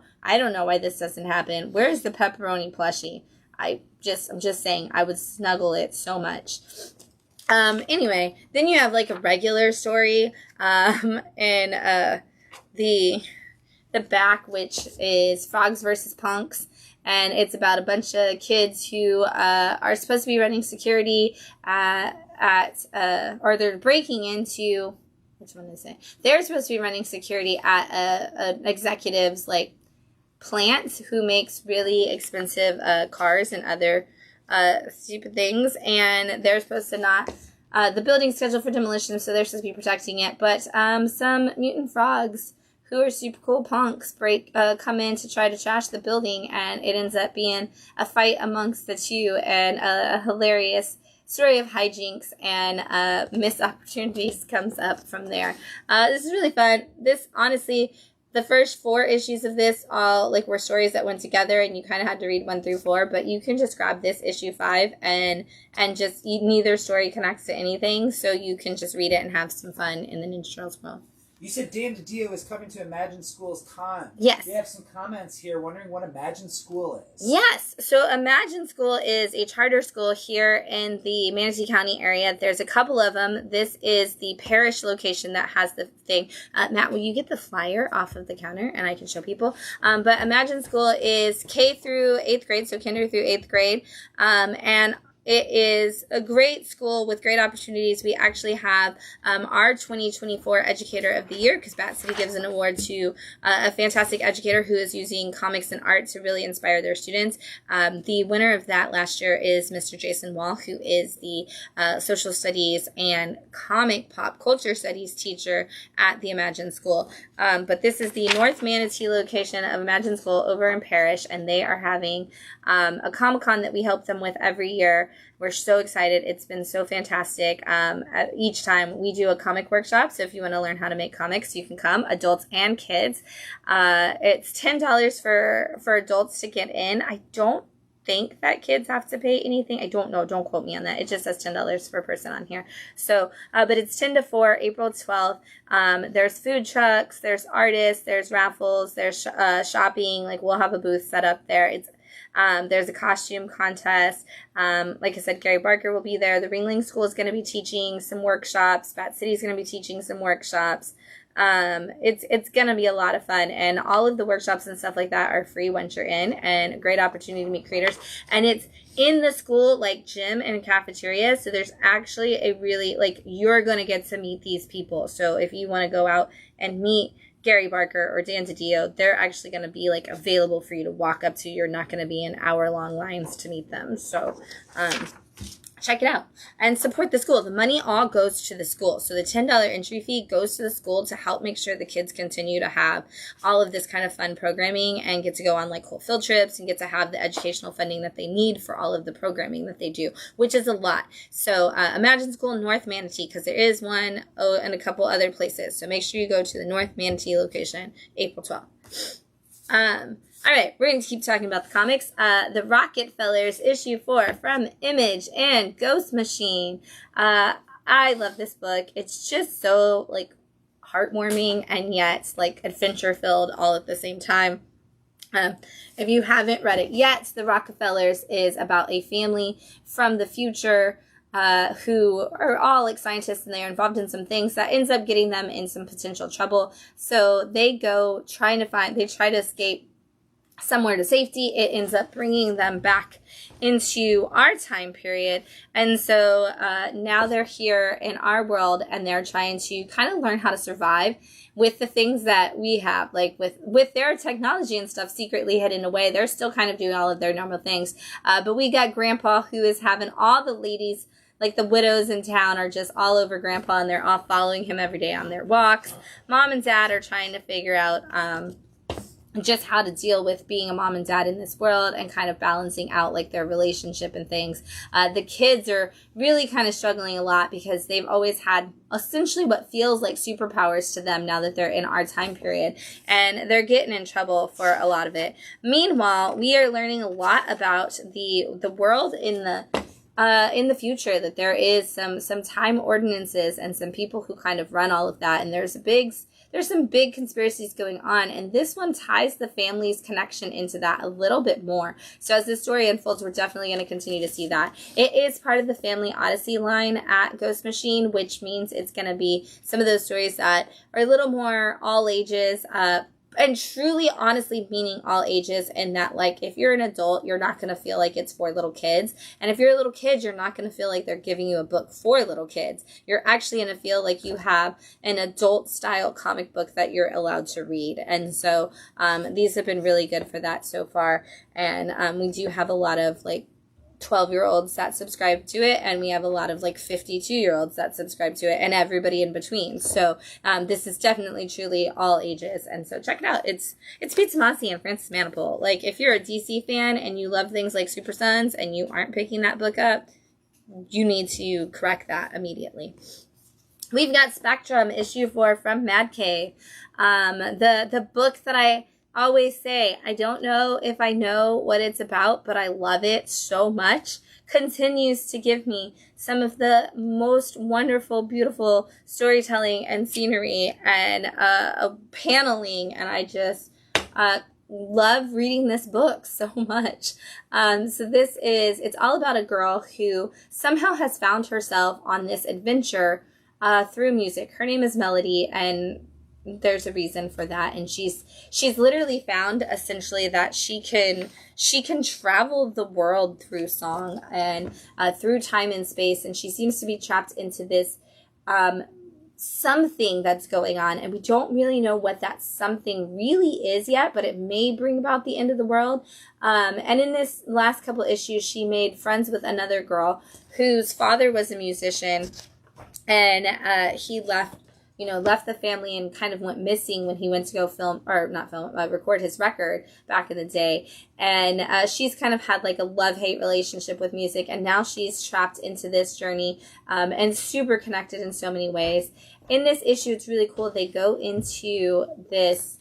why this doesn't happen. Where's the Pepperoni plushie? I'm just saying, I would snuggle it so much. Anyway, then you have like a regular story, in the back, which is Frogs versus Punks, and it's about a bunch of kids who are supposed to be running security or they're breaking into. Which one is it? They're supposed to be running security at an executive's like plant who makes really expensive cars and other stupid things, and they're supposed to not. The building's scheduled for demolition, so they're supposed to be protecting it. But some mutant frogs who are super cool punks come in to try to trash the building, and it ends up being a fight amongst the two, and a hilarious story of hijinks and missed opportunities comes up from there. This is really fun. This, honestly, The first 4 issues of this all like were stories that went together, and you kind of had to read 1 through 4. But you can just grab this issue 5, and just neither story connects to anything, so you can just read it and have some fun in the Ninja Turtles world. You said Dan DiDio is coming to Imagine School's con. Yes. We have some comments here wondering what Imagine School is. Yes. So Imagine School is a charter school here in the Manatee County area. There's a couple of them. This is the parish location that has the thing. Matt, will you get the flyer off of the counter and I can show people? But Imagine School is K through 8th grade, so kinder through 8th grade. And it is a great school with great opportunities. We actually have our 2024 Educator of the Year, because Bat City gives an award to a fantastic educator who is using comics and art to really inspire their students. The winner of that last year is Mr. Jason Wall, who is the social studies and comic pop culture studies teacher at the Imagine School. But this is the North Manatee location of Imagine School over in Parrish, and they are having a Comic-Con that we help them with every year. We're so excited. It's been so fantastic. Each time we do a comic workshop, so if you want to learn how to make comics, you can come, adults and kids. It's $10 for adults to get in. I don't think that kids have to pay anything. I don't know. Don't quote me on that. It just says $10 per person on here. So, but it's 10 to 4, April 12th. There's food trucks, there's artists, there's raffles, there's shopping. Like, we'll have a booth set up there. There's a costume contest. Like I said, Gary Barker will be there. The Ringling School is going to be teaching some workshops. Bat City is going to be teaching some workshops. It's going to be a lot of fun, and all of the workshops and stuff like that are free once you're in, and a great opportunity to meet creators. And it's in the school, like, gym and cafeteria. So there's actually a really, like, you're going to get to meet these people. So if you want to go out and meet Gary Barker or Dan DiDio, they're actually going to be, like, available for you to walk up to. You're not going to be in hour-long lines to meet them. So, check it out and support the school. The money all goes to the school. So the $10 entry fee goes to the school to help make sure the kids continue to have all of this kind of fun programming and get to go on, like, cool field trips and get to have the educational funding that they need for all of the programming that they do, which is a lot. So Imagine School North Manatee, because there is one and a couple other places. So make sure you go to the North Manatee location, April 12th. All right, we're going to keep talking about the comics. The Rocket Fellers, issue 4 from Image and Ghost Machine. I love this book. It's just so, like, heartwarming and yet, like, adventure-filled all at the same time. If you haven't read it yet, The Rockefellers is about a family from the future who are all, like, scientists, and they're involved in some things that ends up getting them in some potential trouble. So they go try to escape somewhere to safety. It ends up bringing them back into our time period. And so now they're here in our world, and they're trying to kind of learn how to survive with the things that we have, like with their technology and stuff secretly hidden away. They're still kind of doing all of their normal things. But we got Grandpa, who is having all the ladies, like the widows in town, are just all over Grandpa, and they're all following him every day on their walks. Mom and Dad are trying to figure out just how to deal with being a mom and dad in this world, and kind of balancing out, like, their relationship and things. The kids are really kind of struggling a lot because they've always had essentially what feels like superpowers to them now that they're in our time period, and they're getting in trouble for a lot of it. Meanwhile, we are learning a lot about the world in the future, that there is some time ordinances and some people who kind of run all of that, and there's some big conspiracies going on, and this one ties the family's connection into that a little bit more. So as the story unfolds, we're definitely going to continue to see that. It is part of the Family Odyssey line at Ghost Machine, which means it's going to be some of those stories that are a little more all ages, and truly, honestly, meaning all ages, and that, like, if you're an adult, you're not going to feel like it's for little kids. And if you're a little kid, you're not going to feel like they're giving you a book for little kids. You're actually going to feel like you have an adult-style comic book that you're allowed to read. And so these have been really good for that so far. And we do have a lot of, like, 12-year-olds that subscribe to it, and we have a lot of, like, 52-year-olds that subscribe to it, and everybody in between. So this is definitely truly all ages, and so check it out. It's Pete Tomasi and Francis Manapul. Like, if you're a DC fan and you love things like Super Sons and you aren't picking that book up, you need to correct that immediately. we've got Spectrum issue 4 from Mad Cave. The book that I always say, I don't know if I know what it's about, but I love it so much, continues to give me some of the most wonderful, beautiful storytelling and scenery and paneling, and I just love reading this book so much. So it's all about a girl who somehow has found herself on this adventure through music. Her name is Melody, and there's a reason for that. And she's literally found essentially that she can travel the world through song and through time and space. And she seems to be trapped into this something that's going on, and we don't really know what that something really is yet, but it may bring about the end of the world. And in this last couple issues, she made friends with another girl whose father was a musician, and he left the family and kind of went missing when he went to go record his record back in the day. And she's kind of had like a love-hate relationship with music, and now she's trapped into this journey and super connected in so many ways. In this issue, it's really cool. They go into this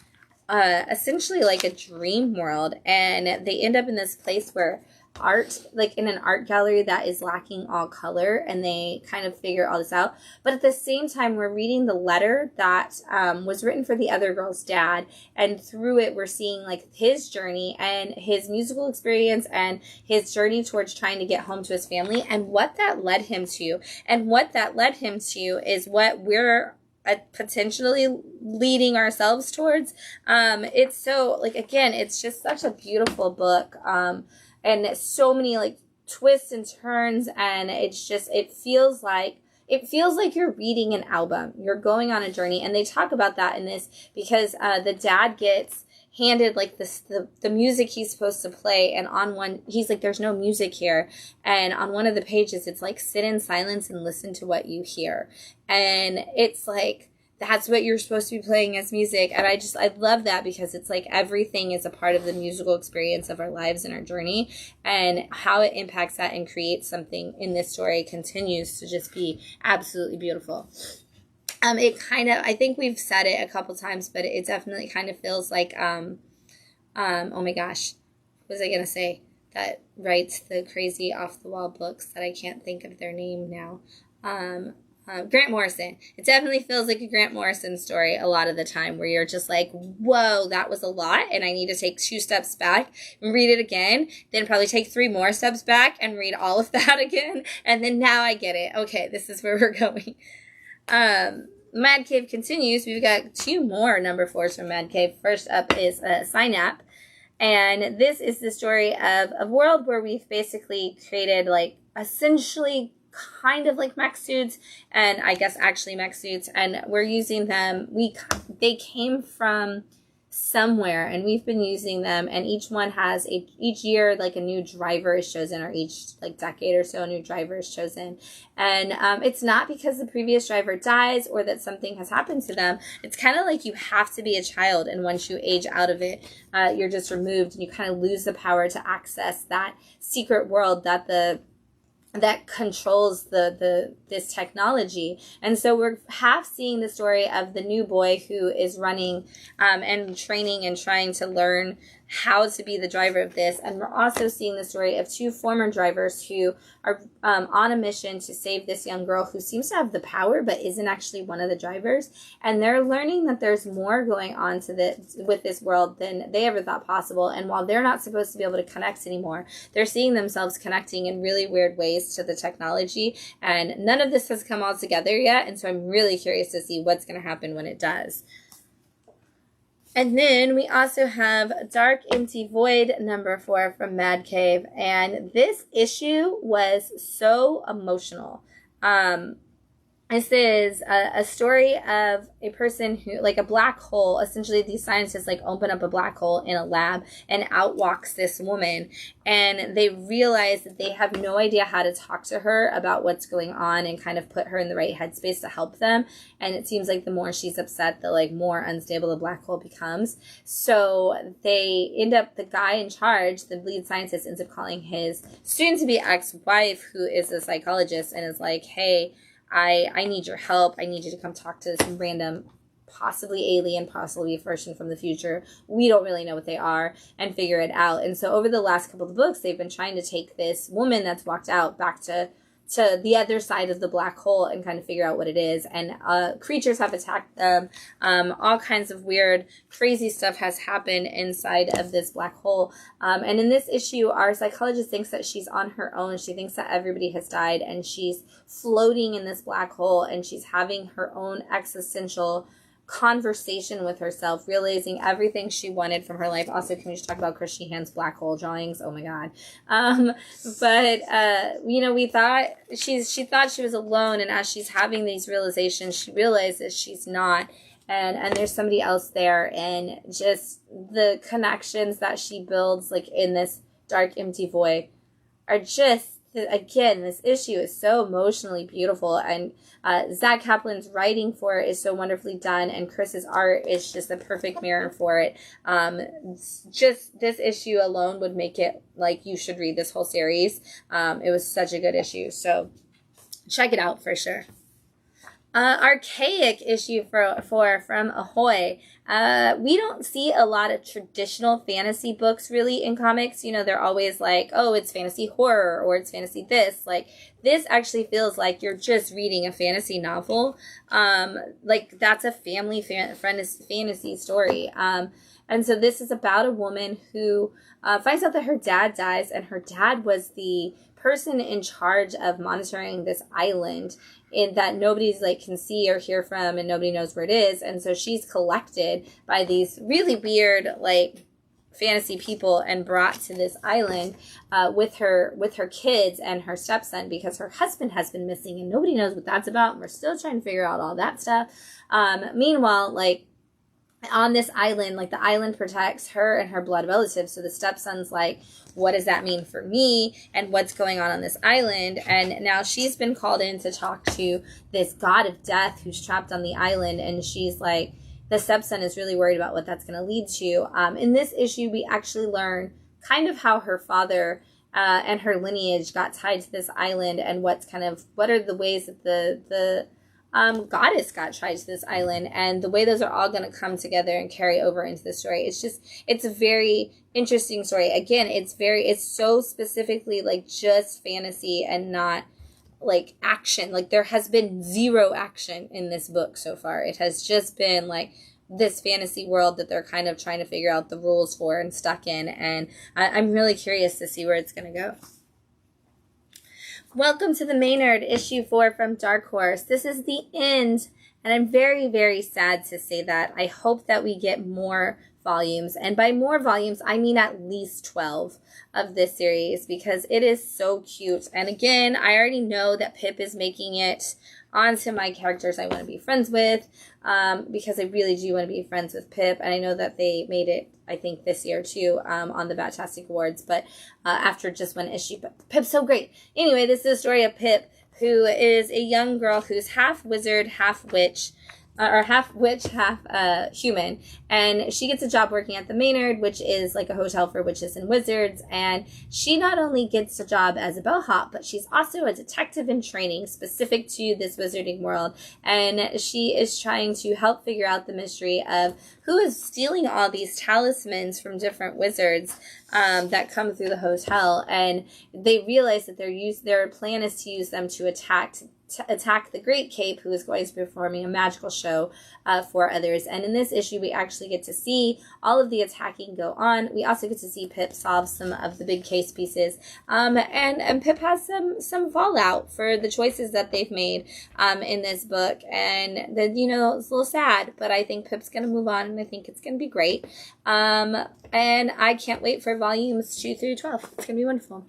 essentially like a dream world, and they end up in this place where art, like in an art gallery that is lacking all color, and they kind of figure all this out. But at the same time, we're reading the letter that was written for the other girl's dad, and through it we're seeing like his journey and his musical experience and his journey towards trying to get home to his family and what that led him to. And what that led him to is what we're potentially leading ourselves towards. It's so, like, again, it's just such a beautiful book. And so many like twists and turns, and it feels like you're reading an album. You're going on a journey, and they talk about that in this because the dad gets handed like the music he's supposed to play, and on one he's like, there's no music here, and on one of the pages it's like, sit in silence and listen to what you hear, and it's like, that's what you're supposed to be playing as music. And I love that, because it's like everything is a part of the musical experience of our lives and our journey, and how it impacts that and creates something in this story continues to just be absolutely beautiful. It kind of, I think we've said it a couple times, but it definitely kind of feels like, oh my gosh, what was I going to say? That writes the crazy off the wall books that I can't think of their name now. Grant Morrison. It definitely feels like a Grant Morrison story a lot of the time, where you're just like, whoa, that was a lot, and I need to take 2 steps back and read it again, then probably take 3 more steps back and read all of that again, and then now I get it. Okay, this is where we're going. Mad Cave continues. We've got 2 more number 4s from Mad Cave. First up is Synap, and this is the story of a world where we've basically created like essentially kind of like mech suits, and I guess actually mech suits, and we're using them. They came from somewhere, and we've been using them, and each one has each year like a new driver is chosen, or each like decade or so a new driver is chosen, and it's not because the previous driver dies or that something has happened to them. It's kind of like you have to be a child, and once you age out of it, you're just removed, and you kind of lose the power to access that secret world that controls this technology. And so we're half seeing the story of the new boy who is running and training and trying to learn how to be the driver of this, and we're also seeing the story of 2 former drivers who are on a mission to save this young girl who seems to have the power but isn't actually one of the drivers, and they're learning that there's more going on with this world than they ever thought possible. And while they're not supposed to be able to connect anymore, they're seeing themselves connecting in really weird ways to the technology, and none of this has come all together yet, and so I'm really curious to see what's going to happen when it does. And then we also have Dark Empty Void number 4 from Mad Cave, and this issue was so emotional. This is a story of a person who, like a black hole, essentially these scientists like open up a black hole in a lab, and out walks this woman, and they realize that they have no idea how to talk to her about what's going on and kind of put her in the right headspace to help them. And it seems like the more she's upset, the like more unstable the black hole becomes. So they end up, the guy in charge, the lead scientist, ends up calling his soon-to-be ex-wife, who is a psychologist, and is like, hey, I need your help. I need you to come talk to some random, possibly alien, possibly a version from the future. We don't really know what they are, and figure it out. And so over the last couple of books, they've been trying to take this woman that's walked out back to the other side of the black hole and kind of figure out what it is. And creatures have attacked them. All kinds of weird, crazy stuff has happened inside of this black hole. And in this issue, our psychologist thinks that she's on her own. She thinks that everybody has died, and she's floating in this black hole, and she's having her own existential conversation with herself, realizing everything she wanted from her life. Also, can we just talk about Chris Sheehan's black hole drawings? Oh my god. We thought she thought she was alone, and as she's having these realizations, she realizes she's not, and there's somebody else there, and just the connections that she builds like in this dark, empty void are just, again, this issue is so emotionally beautiful, and Zach Kaplan's writing for it is so wonderfully done, and Chris's art is just the perfect mirror for it. Just this issue alone would make it like you should read this whole series. It was such a good issue, so check it out for sure. Archaic issue 4 from Ahoy. We don't see a lot of traditional fantasy books really in comics. You know, they're always like, oh, it's fantasy horror or it's fantasy this. Like, this actually feels like you're just reading a fantasy novel. Like, that's a family fantasy story. And so this is about a woman who finds out that her dad dies, and her dad was the person in charge of monitoring this island in that nobody's like can see or hear from, and nobody knows where it is. And so she's collected by these really weird like fantasy people and brought to this island with her kids and her stepson, because her husband has been missing and nobody knows what that's about, and we're still trying to figure out all that stuff. Meanwhile, like, on this island, like, the island protects her and her blood relatives. So the stepson's like, what does that mean for me, and what's going on this island? And now she's been called in to talk to this god of death who's trapped on the island, and she's like, the stepson is really worried about what that's going to lead to. In this issue, we actually learn kind of how her father and her lineage got tied to this island, and what are the ways that the goddess got tied to this island, and the way those are all going to come together and carry over into the story. It's a very interesting story. Again, it's so specifically like just fantasy and not like action. Like, there has been zero action in this book so far. It has just been like this fantasy world that they're kind of trying to figure out the rules for and stuck in, and I'm really curious to see where it's going to go. Welcome to the Maynard, issue 4 from Dark Horse. This is the end, and I'm very, very sad to say that. I hope that we get more volumes, and by more volumes, I mean at least 12 of this series, because it is so cute. And again, I already know that Pip is making it onto my characters I want to be friends with, because I really do want to be friends with Pip, and I know that they made it, I think, this year too, on the Batastic Awards, but after just one issue. But Pip's so great. Anyway, this is the story of Pip, who is a young girl who's half wizard, half witch, or half witch, half human, and she gets a job working at the Maynard, which is like a hotel for witches and wizards. And she not only gets a job as a bellhop, but she's also a detective in training specific to this wizarding world, and she is trying to help figure out the mystery of who is stealing all these talismans from different wizards that come through the hotel. And they realize that their plan is to use them to attack the Great Cape, who is going to be performing a magical show for others. And in this issue, we actually get to see all of the attacking go on. We also get to see Pip solve some of the big case pieces. And Pip has some fallout for the choices that they've made in this book. And it's a little sad, but I think Pip's going to move on, and I think it's going to be great. And I can't wait for volumes 2 through 12. It's going to be wonderful.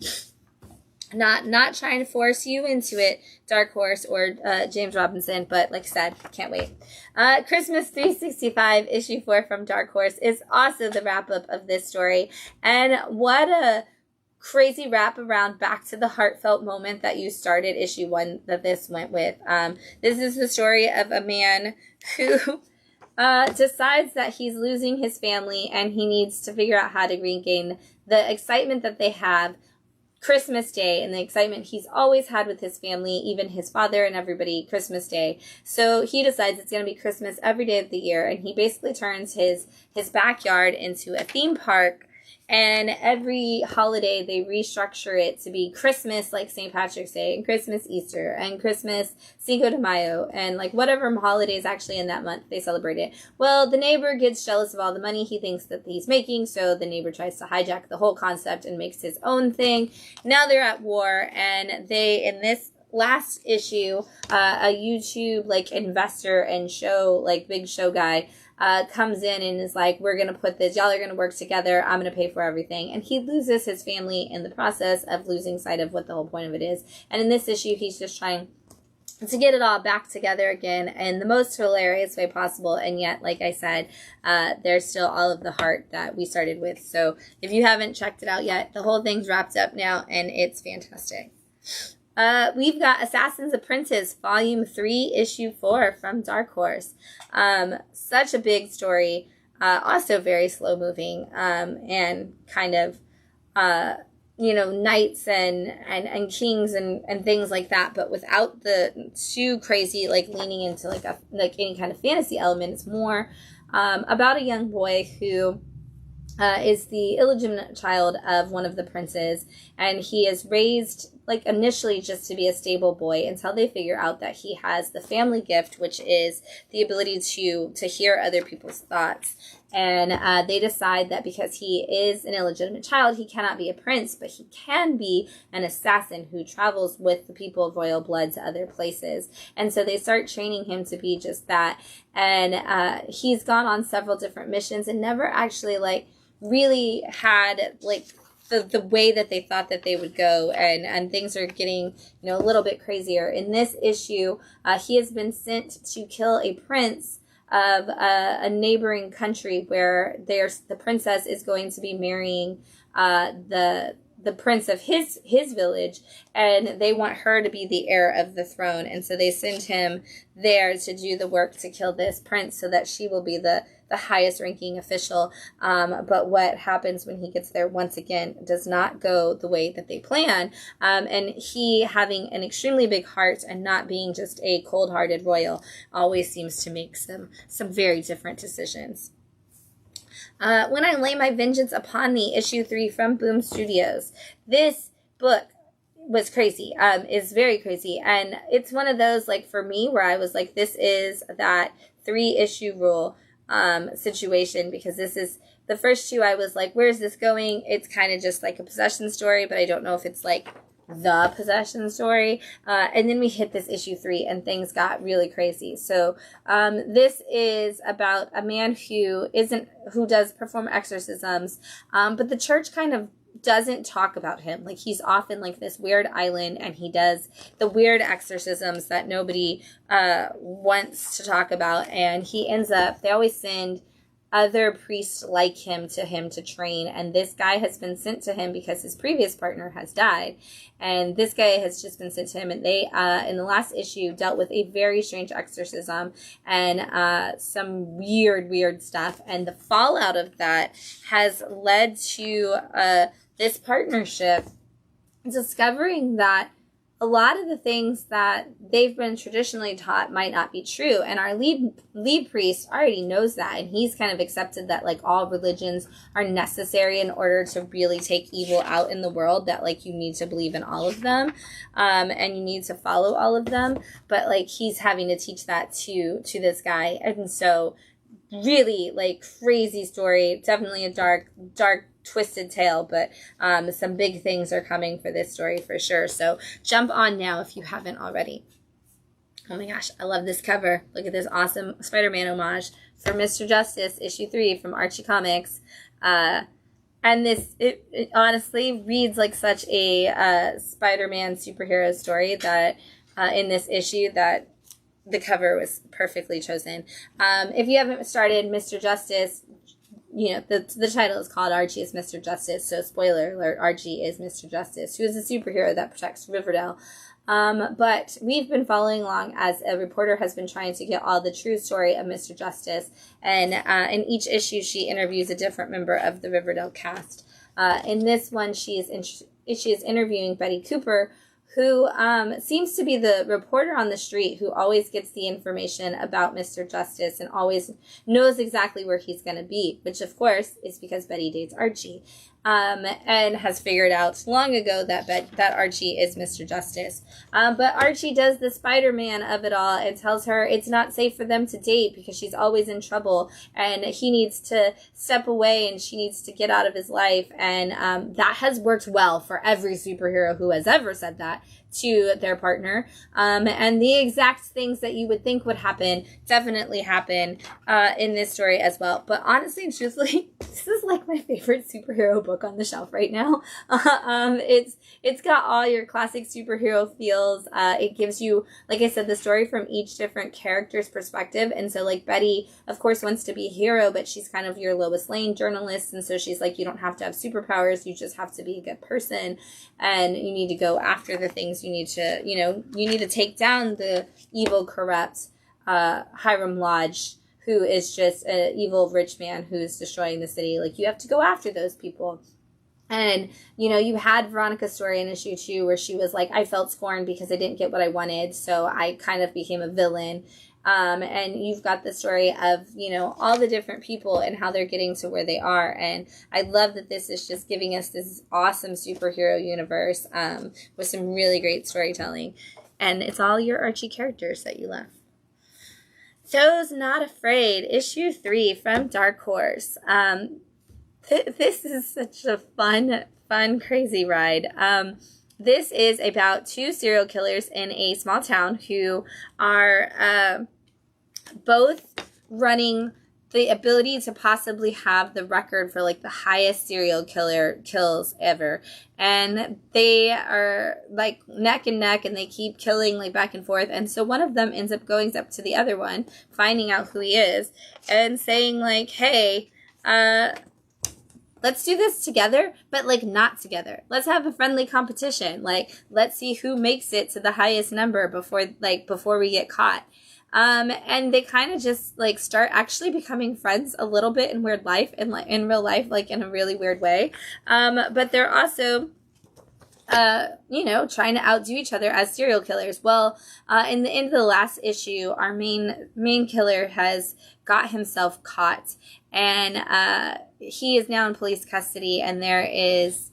Not trying to force you into it, Dark Horse or James Robinson, but like I said, can't wait. Christmas 365 issue 4 from Dark Horse is also the wrap-up of this story. And what a crazy wrap around back to the heartfelt moment that you started issue 1 that this went with. This is the story of a man who decides that he's losing his family, and he needs to figure out how to regain the excitement that they have Christmas Day and the excitement he's always had with his family, even his father and everybody, Christmas Day. So he decides it's going to be Christmas every day of the year, and he basically turns his backyard into a theme park. And every holiday, they restructure it to be Christmas, like St. Patrick's Day, and Christmas Easter, and Christmas Cinco de Mayo, and like whatever holiday is actually in that month, they celebrate it. Well, the neighbor gets jealous of all the money he thinks that he's making, so the neighbor tries to hijack the whole concept and makes his own thing. Now they're at war, and they, in this last issue, a YouTube like investor and show, like big show guy, comes in and is like, we're going to put this, y'all are going to work together, I'm going to pay for everything. And he loses his family in the process of losing sight of what the whole point of it is. And in this issue, he's just trying to get it all back together again in the most hilarious way possible. And yet, like I said, there's still all of the heart that we started with. So if you haven't checked it out yet, the whole thing's wrapped up now, and it's fantastic. We've got Assassin's Apprentice, Volume 3, Issue 4 from Dark Horse. Such a big story, also very slow-moving, and kind of, knights and kings and things like that, but without the too crazy, like, leaning into, like any kind of fantasy element. It's more about a young boy who is the illegitimate child of one of the princes, and he is raised, like, initially just to be a stable boy until they figure out that he has the family gift, which is the ability to hear other people's thoughts. And they decide that because he is an illegitimate child, he cannot be a prince, but he can be an assassin who travels with the people of royal blood to other places. And so they start training him to be just that. And he's gone on several different missions and never actually, like, really had, like, the way that they thought that they would go, and things are getting, a little bit crazier. In this issue, he has been sent to kill a prince of a neighboring country where the princess is going to be marrying the prince of his village, and they want her to be the heir of the throne. And so they send him there to do the work to kill this prince so that she will be the highest ranking official. But what happens when he gets there, once again, does not go the way that they plan. And he, having an extremely big heart and not being just a cold-hearted royal, always seems to make some very different decisions. When I Lay My Vengeance Upon Thee, Issue 3 from Boom Studios. This book was crazy, is very crazy. And it's one of those, like, for me, where I was like, this is that 3-issue rule situation, because this is the first 2. I was like, where's this going? It's kind of just like a possession story, but I don't know if it's like the possession story. And then we hit this issue 3 and things got really crazy. So this is about a man who does perform exorcisms, but the church kind of doesn't talk about him. Like, he's often like this weird island, and he does the weird exorcisms that nobody wants to talk about. And he ends up, they always send other priests like him to train, and this guy has been sent to him because his previous partner has died, and this guy has just been sent to him. And they in the last issue dealt with a very strange exorcism and some weird stuff, and the fallout of that has led to this partnership discovering that a lot of the things that they've been traditionally taught might not be true. And our lead priest already knows that. And he's kind of accepted that, like, all religions are necessary in order to really take evil out in the world, that, like, you need to believe in all of them. And you need to follow all of them. But, like, he's having to teach that to this guy. And so really, like, crazy story. Definitely a dark, twisted tale, but some big things are coming for this story for sure. So jump on now if you haven't already. Oh my gosh, I love this cover. Look at this awesome Spider-Man homage for Mr. Justice, issue 3 from Archie Comics. And this, it honestly reads like such a Spider-Man superhero story that in this issue that the cover was perfectly chosen. If you haven't started Mr. Justice, the title is called Archie is Mr. Justice, so spoiler alert, Archie is Mr. Justice, who is a superhero that protects Riverdale. But we've been following along as a reporter has been trying to get all the true story of Mr. Justice, and in each issue she interviews a different member of the Riverdale cast. In this one, she is she is interviewing Betty Cooper, who seems to be the reporter on the street who always gets the information about Mr. Justice and always knows exactly where he's going to be, which of course is because Betty dates Archie, and has figured out long ago that Archie is Mr. Justice. But Archie does the Spider-Man of it all and tells her it's not safe for them to date because she's always in trouble and he needs to step away and she needs to get out of his life. And that has worked well for every superhero who has ever said that to their partner. And the exact things that you would think would happen definitely happen in this story as well. But honestly and truthfully, this is like my favorite superhero book on the shelf right now. It's got all your classic superhero feels. It gives you, like I said, the story from each different character's perspective. And so like Betty, of course, wants to be a hero, but she's kind of your Lois Lane journalist. And so she's like, you don't have to have superpowers. You just have to be a good person. And you need to go after the things you need to, you need to take down the evil, corrupt Hiram Lodge, who is just an evil rich man who's destroying the city. Like, you have to go after those people. And, you had Veronica's story in issue 2 where she was like, I felt scorned because I didn't get what I wanted, so I kind of became a villain. And you've got the story of, all the different people and how they're getting to where they are. And I love that this is just giving us this awesome superhero universe with some really great storytelling. And it's all your Archie characters that you love. Those Not Afraid, issue 3 from Dark Horse. This is such a fun, crazy ride. This is about 2 serial killers in a small town who are both running the ability to possibly have the record for like the highest serial killer kills ever. And they are like neck and neck and they keep killing like back and forth. And so one of them ends up going up to the other one, finding out who he is and saying like, hey, let's do this together, but like not together. Let's have a friendly competition. Like, let's see who makes it to the highest number before we get caught. And they kind of just like start actually becoming friends a little bit in real life, like in a really weird way. But they're also, trying to outdo each other as serial killers. Well, in the end of the last issue, our main killer has got himself caught, and he is now in police custody, and there is,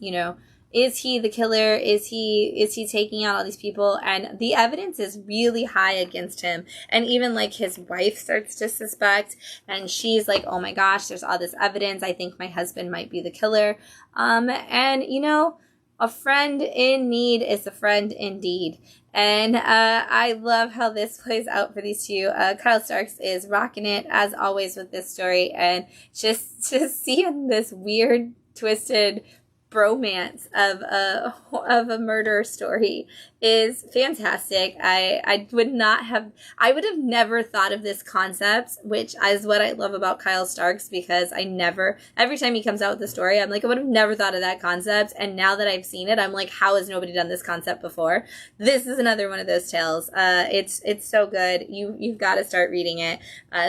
is he the killer? Is he taking out all these people? And the evidence is really high against him. And even like his wife starts to suspect, and she's like, oh my gosh, there's all this evidence. I think my husband might be the killer. And a friend in need is a friend indeed. And I love how this plays out for these two. Kyle Starks is rocking it, as always, with this story. And just seeing this weird, twisted bromance of a murder story is fantastic. I would have never thought of this concept, which is what I love about Kyle Starks, because every time he comes out with a story, I'm like, I would have never thought of that concept. And now that I've seen it, I'm like, how has nobody done this concept before? This is another one of those tales. It's so good. You've got to start reading it.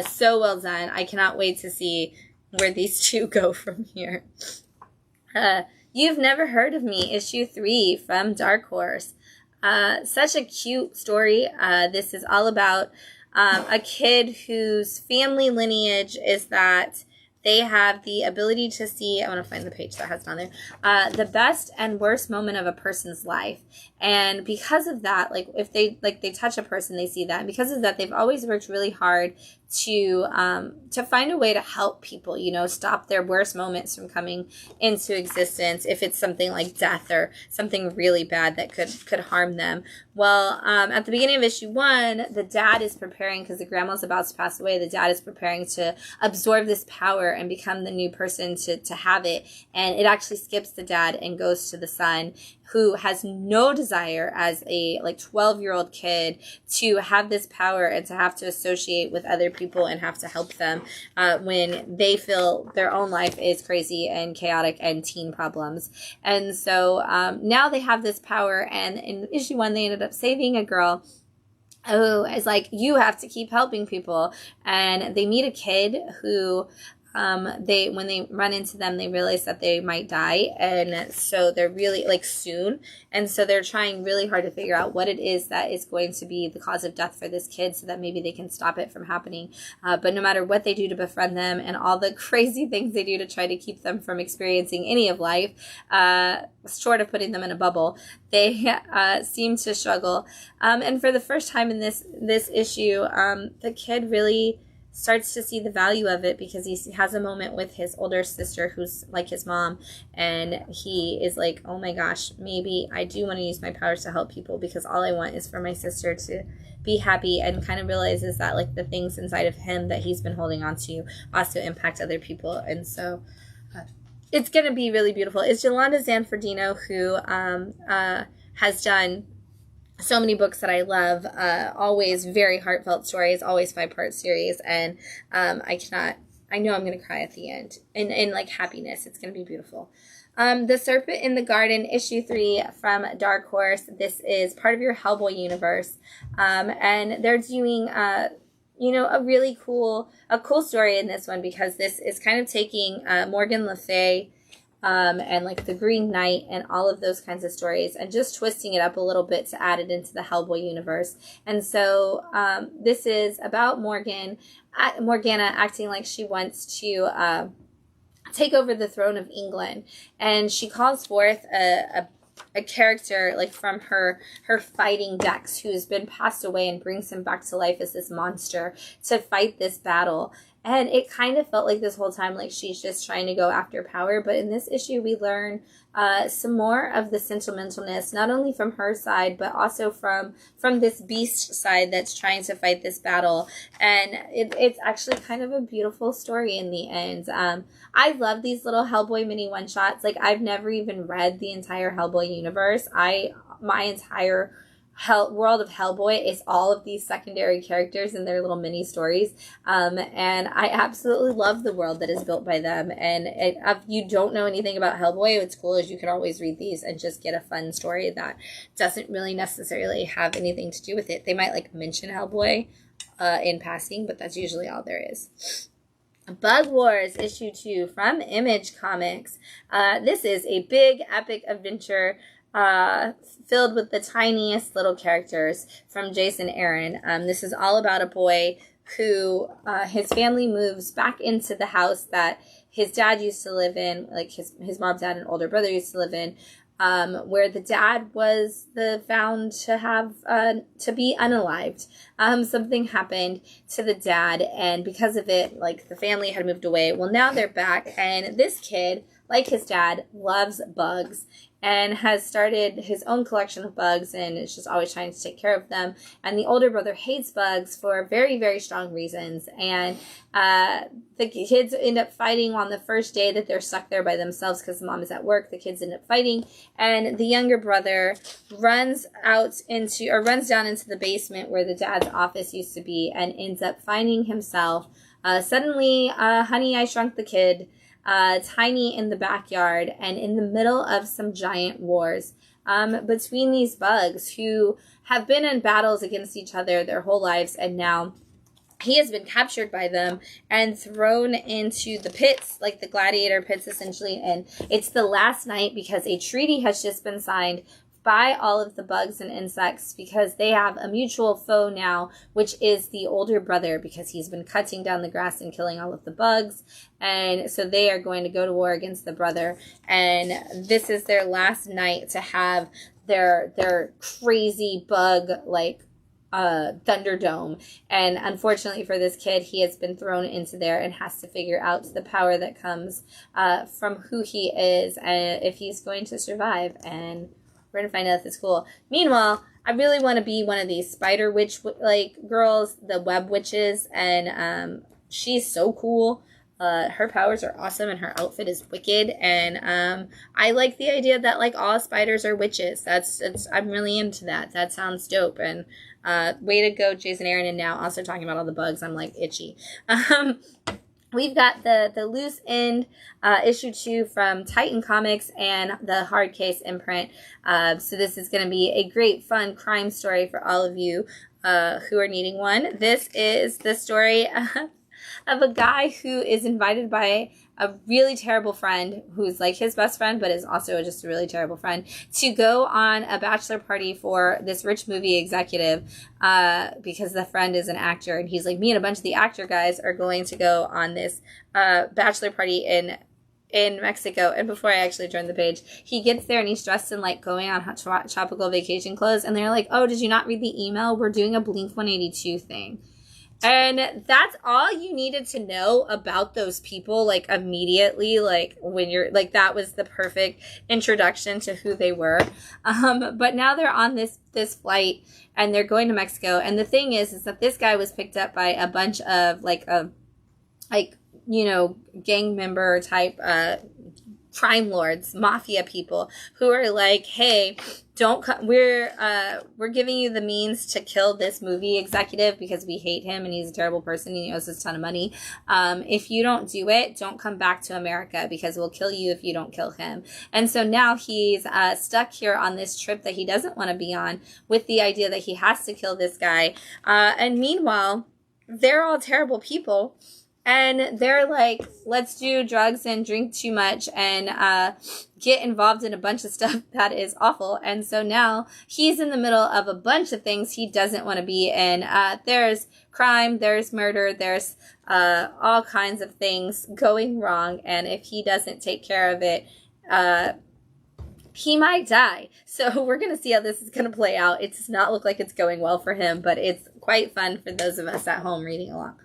So well done. I cannot wait to see where these two go from here. You've Never Heard of Me, issue 3 from Dark Horse. Such a cute story. This is all about a kid whose family lineage is that they have the ability to see, I want to find the page that has it on there, the best and worst moment of a person's life. And because of that, like if they touch a person, they see that. And because of that, they've always worked really hard to find a way to help people, stop their worst moments from coming into existence, if it's something like death or something really bad that could harm them. Well, at the beginning of issue 1, the dad is preparing, because the grandma's about to pass away, the dad is preparing to absorb this power and become the new person to have it. And it actually skips the dad and goes to the son, who has no desire as a 12-year-old kid to have this power and to have to associate with other people and have to help them when they feel their own life is crazy and chaotic and teen problems. And so now they have this power, and in issue 1 they ended up saving a girl who is like, you have to keep helping people. And they meet a kid who when they run into them, they realize that they might die, and so they're really, like, soon, and so they're trying really hard to figure out what it is that is going to be the cause of death for this kid so that maybe they can stop it from happening. But no matter what they do to befriend them and all the crazy things they do to try to keep them from experiencing any of life, short of putting them in a bubble, they seem to struggle. And for the first time in this issue, the kid really starts to see the value of it, because he has a moment with his older sister who's like his mom, and he is like, oh my gosh, maybe I do want to use my powers to help people, because all I want is for my sister to be happy, and kind of realizes that, like, the things inside of him that he's been holding on to also impact other people. And so it's going to be really beautiful. It's Yolanda Zanfordino, who has done so many books that I love, always very heartfelt stories, always 5-part series, and I know I'm going to cry at the end, in like happiness. It's going to be beautiful. The Serpent in the Garden, issue 3 from Dark Horse. This is part of your Hellboy universe, and they're doing a really cool story in this one, because this is kind of taking Morgan Le Fay, and like the Green Knight and all of those kinds of stories, and just twisting it up a little bit to add it into the Hellboy universe. And so this is about Morgana acting like she wants to take over the throne of England, and she calls forth a character, like, from her fighting Dex, who has been passed away, and brings him back to life as this monster to fight this battle. And it kind of felt like this whole time like she's just trying to go after power. But in this issue, we learn some more of the sentimentalness, not only from her side, but also from this beast side that's trying to fight this battle. And it's actually kind of a beautiful story in the end. I love these little Hellboy mini one-shots. Like, I've never even read the entire Hellboy universe. My entire world of Hellboy is all of these secondary characters and their little mini stories, and I absolutely love the world that is built by them. And if you don't know anything about Hellboy, what's cool is you can always read these and just get a fun story that doesn't really necessarily have anything to do with it. They might, like, mention Hellboy in passing, but that's usually all there is. Bug Wars issue 2 from Image Comics. This is a big epic adventure filled with the tiniest little characters from Jason Aaron. This is all about a boy who his family moves back into the house that his dad used to live in, like his mom, dad, and older brother used to live in, where the dad was found to have to be unalived. Something happened to the dad, and because of it, like, the family had moved away. Well, now they're back, and this kid, like his dad, loves bugs and has started his own collection of bugs, and is just always trying to take care of them. And the older brother hates bugs for very, very strong reasons. And the kids end up fighting on the first day that they're stuck there by themselves because the mom is at work. The kids end up fighting, and the younger brother runs down into the basement where the dad's office used to be, and ends up finding himself suddenly Honey, I Shrunk the Kid, tiny in the backyard, and in the middle of some giant wars between these bugs who have been in battles against each other their whole lives, and now he has been captured by them and thrown into the pits, like the gladiator pits, essentially. And it's the last night because a treaty has just been signed by all of the bugs and insects, because they have a mutual foe now, which is the older brother, because he's been cutting down the grass and killing all of the bugs. And so they are going to go to war against the brother. And this is their last night to have their crazy bug, like, Thunderdome. And unfortunately for this kid, he has been thrown into there and has to figure out the power that comes from who he is, and if he's going to survive. And we're going to find out if it's cool. Meanwhile, I really want to be one of these spider witch, like, girls, the web witches, and she's so cool. Her powers are awesome, and her outfit is wicked, and I like the idea that, like, all spiders are witches. I'm really into that. That sounds dope, and way to go, Jason Aaron. And now also talking about all the bugs, I'm, like, itchy. We've got the Loose End issue 2 from Titan Comics and the Hard Case imprint. So this is going to be a great, fun crime story for all of you who are needing one. This is the story of a guy who is invited by a really terrible friend who's like his best friend, but is also just a really terrible friend, to go on a bachelor party for this rich movie executive, because the friend is an actor. And he's like, me and a bunch of the actor guys are going to go on this bachelor party in Mexico. And before I actually turn the page, he gets there and he's dressed in like going on tropical vacation clothes. And they're like, oh, did you not read the email? We're doing a Blink-182 thing. And that's all you needed to know about those people, like, immediately, like, when you're, like, that was the perfect introduction to who they were. But now they're on this flight, and they're going to Mexico, and the thing is that this guy was picked up by a bunch of, gang member type, crime lords, mafia people, who are like, hey, don't come, we're giving you the means to kill this movie executive because we hate him and he's a terrible person and he owes us a ton of money. If you don't do it, don't come back to America because we'll kill you if you don't kill him. And so now he's stuck here on this trip that he doesn't want to be on, with the idea that he has to kill this guy. And meanwhile, they're all terrible people. And they're like, let's do drugs and drink too much and get involved in a bunch of stuff that is awful. And so now he's in the middle of a bunch of things he doesn't want to be in. There's crime, there's murder, there's all kinds of things going wrong. And if he doesn't take care of it, he might die. So we're going to see how this is going to play out. It does not look like it's going well for him, but it's quite fun for those of us at home reading along.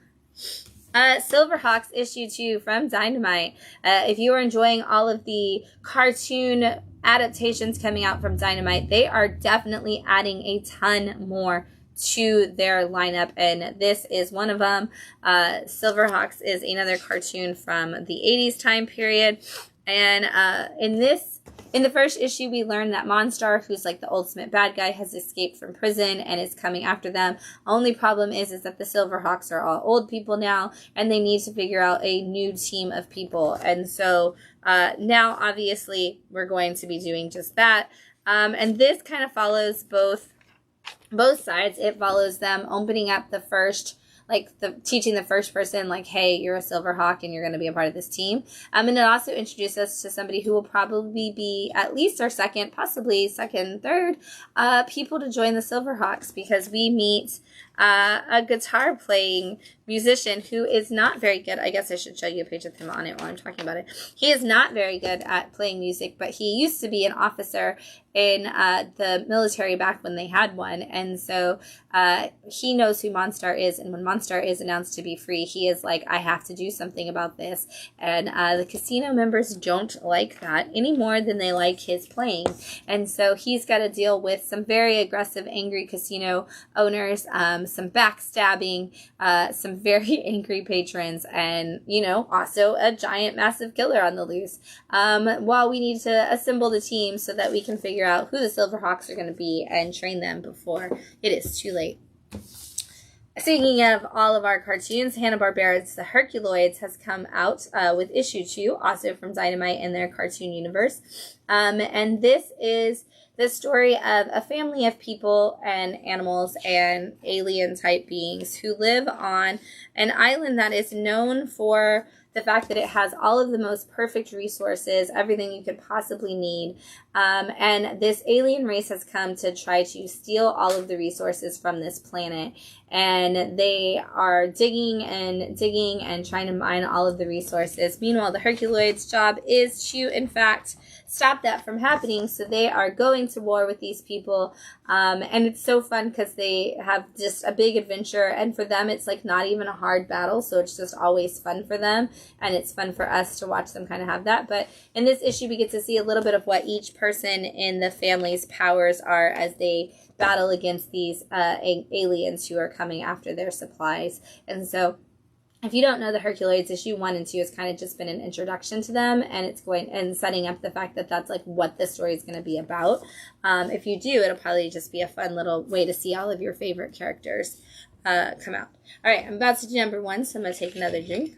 Silverhawks issue 2 from Dynamite. If you are enjoying all of the cartoon adaptations coming out from Dynamite, they are definitely adding a ton more to their lineup, and this is one of them. Silverhawks is another cartoon from the 80s time period, and in the first issue, we learned that Monstar, who's like the ultimate bad guy, has escaped from prison and is coming after them. Only problem is that the Silverhawks are all old people now, and they need to figure out a new team of people. And so now, obviously, we're going to be doing just that. And this kind of follows both sides. It follows them opening up the first, teaching the first person, like, hey, you're a Silverhawk and you're going to be a part of this team. And it also introduced us to somebody who will probably be at least our second, possibly second, third people to join the Silverhawks, because we meet a guitar playing musician who is not very good. I guess I should show you a page of him on it while I'm talking about it. He is not very good at playing music, but he used to be an officer in the military back when they had one. And so he knows who Monstar is. And when Monstar is announced to be free, he is like, I have to do something about this. And the casino members don't like that any more than they like his playing. And so he's got to deal with some very aggressive, angry casino owners, some backstabbing, some very angry patrons, and, also a giant, massive killer on the loose. While we need to assemble the team so that we can figure out who the Silverhawks are going to be and train them before it is too late. Speaking of all of our cartoons, Hanna-Barbera's The Herculoids has come out with issue 2, also from Dynamite in their cartoon universe. And this is the story of a family of people and animals and alien-type beings who live on an island that is known for the fact that it has all of the most perfect resources, everything you could possibly need. And this alien race has come to try to steal all of the resources from this planet. And they are digging and trying to mine all of the resources. Meanwhile, the Herculoids' job is to, in fact, stop that from happening. So they are going to war with these people. And it's so fun because they have just a big adventure. And for them, it's like not even a hard battle. So it's just always fun for them. And it's fun for us to watch them kind of have that. But in this issue, we get to see a little bit of what each person in the family's powers are as they battle against these aliens who are coming after their supplies. And so if you don't know, the Herculoids issue 1 and 2 has kind of just been an introduction to them, and it's going and setting up the fact that that's like what the story is going to be about. If you do, it'll probably just be a fun little way to see all of your favorite characters come out. All right, I'm about to do number 1, so I'm going to take another drink.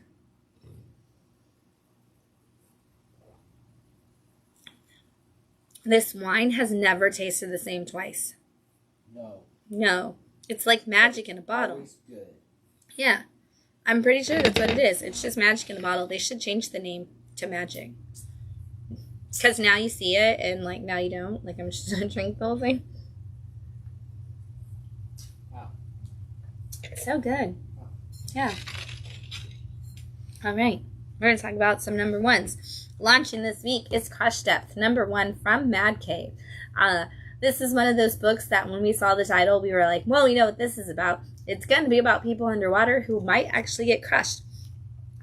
This wine has never tasted the same twice. No. It's like magic in a bottle. Always good. Yeah. I'm pretty sure that's what it is. It's just magic in the bottle. They should change the name to magic. Because now you see it, and, like, now you don't. Like, I'm just going to drink the whole thing. Wow. It's so good. Yeah. All right. We're going to talk about some number ones. Launching this week is Crush Depth, number 1 from Mad Cave. This is one of those books that when we saw the title, we were like, well, we know what this is about. It's going to be about people underwater who might actually get crushed.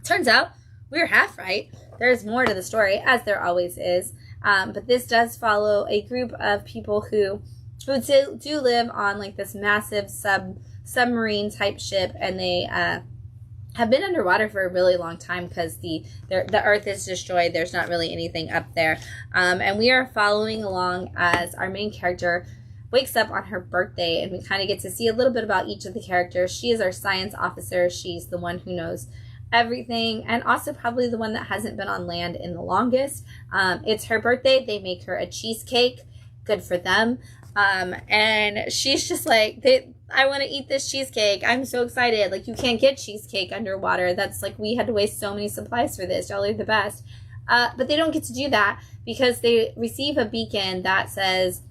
Turns out, we were half right. There's more to the story, as there always is. But this does follow a group of people who do live on, like, this massive submarine type ship, and they have been underwater for a really long time because the Earth is destroyed. There's not really anything up there. And we are following along as our main character wakes up on her birthday, and we kind of get to see a little bit about each of the characters. She is our science officer. She's the one who knows everything, and also probably the one that hasn't been on land in the longest. It's her birthday. They make her a cheesecake. Good for them. And she's just like, I want to eat this cheesecake. I'm so excited. Like, you can't get cheesecake underwater. That's like, we had to waste so many supplies for this. Y'all are the best. But they don't get to do that because they receive a beacon that says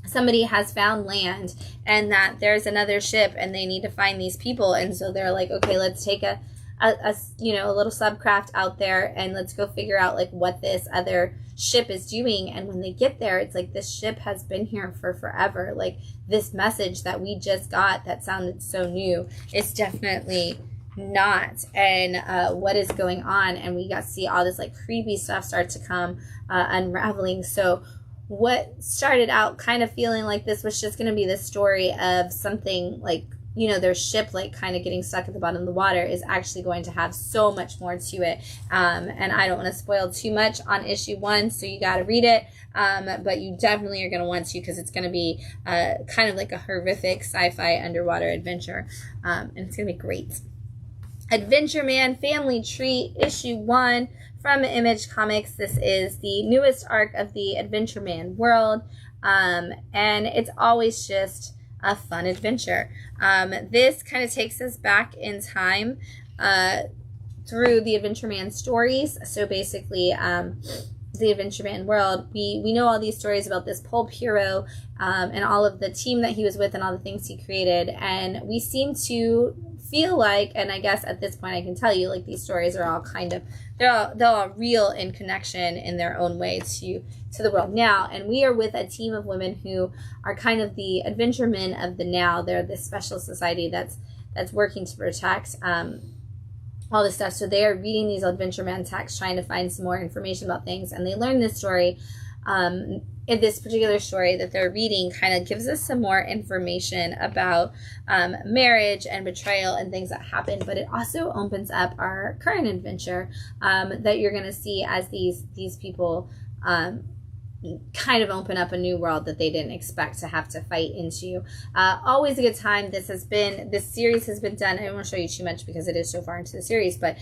somebody has found land and that there's another ship and they need to find these people. And so they're like, okay, let's take a little subcraft out there and let's go figure out, like, what this other ship is doing. And when they get there, it's like, this ship has been here for forever. Like, this message that we just got that sounded so new is definitely not. And what is going on? And we got to see all this, like, creepy stuff start to come unraveling. So what started out kind of feeling like this was just going to be the story of something like, you know, their ship, like, kind of getting stuck at the bottom of the water is actually going to have so much more to it. And I don't want to spoil too much on issue 1, so you got to read it. But you definitely are going to want to, because it's going to be kind of like a horrific sci-fi underwater adventure. And it's going to be great. Adventure Man Family Tree, issue 1 from Image Comics. This is the newest arc of the Adventure Man world. And it's always just a fun adventure. This kind of takes us back in time through the Adventure Man stories. So basically, the Adventure Man world, we know all these stories about this pulp hero and all of the team that he was with and all the things he created. And we seem to feel like, and I guess at this point I can tell you, like, these stories are all kind of, they're all real in connection in their own way to the world now. And we are with a team of women who are kind of the adventure men of the now. They're this special society that's working to protect all this stuff. So they are reading these Adventure Man texts, trying to find some more information about things. And they learn this story. In this particular story that they're reading kind of gives us some more information about marriage and betrayal and things that happen, but it also opens up our current adventure that you're going to see as these people kind of open up a new world that they didn't expect to have to fight into. Always a good time. This series has been done. I don't want to show you too much because it is so far into the series, but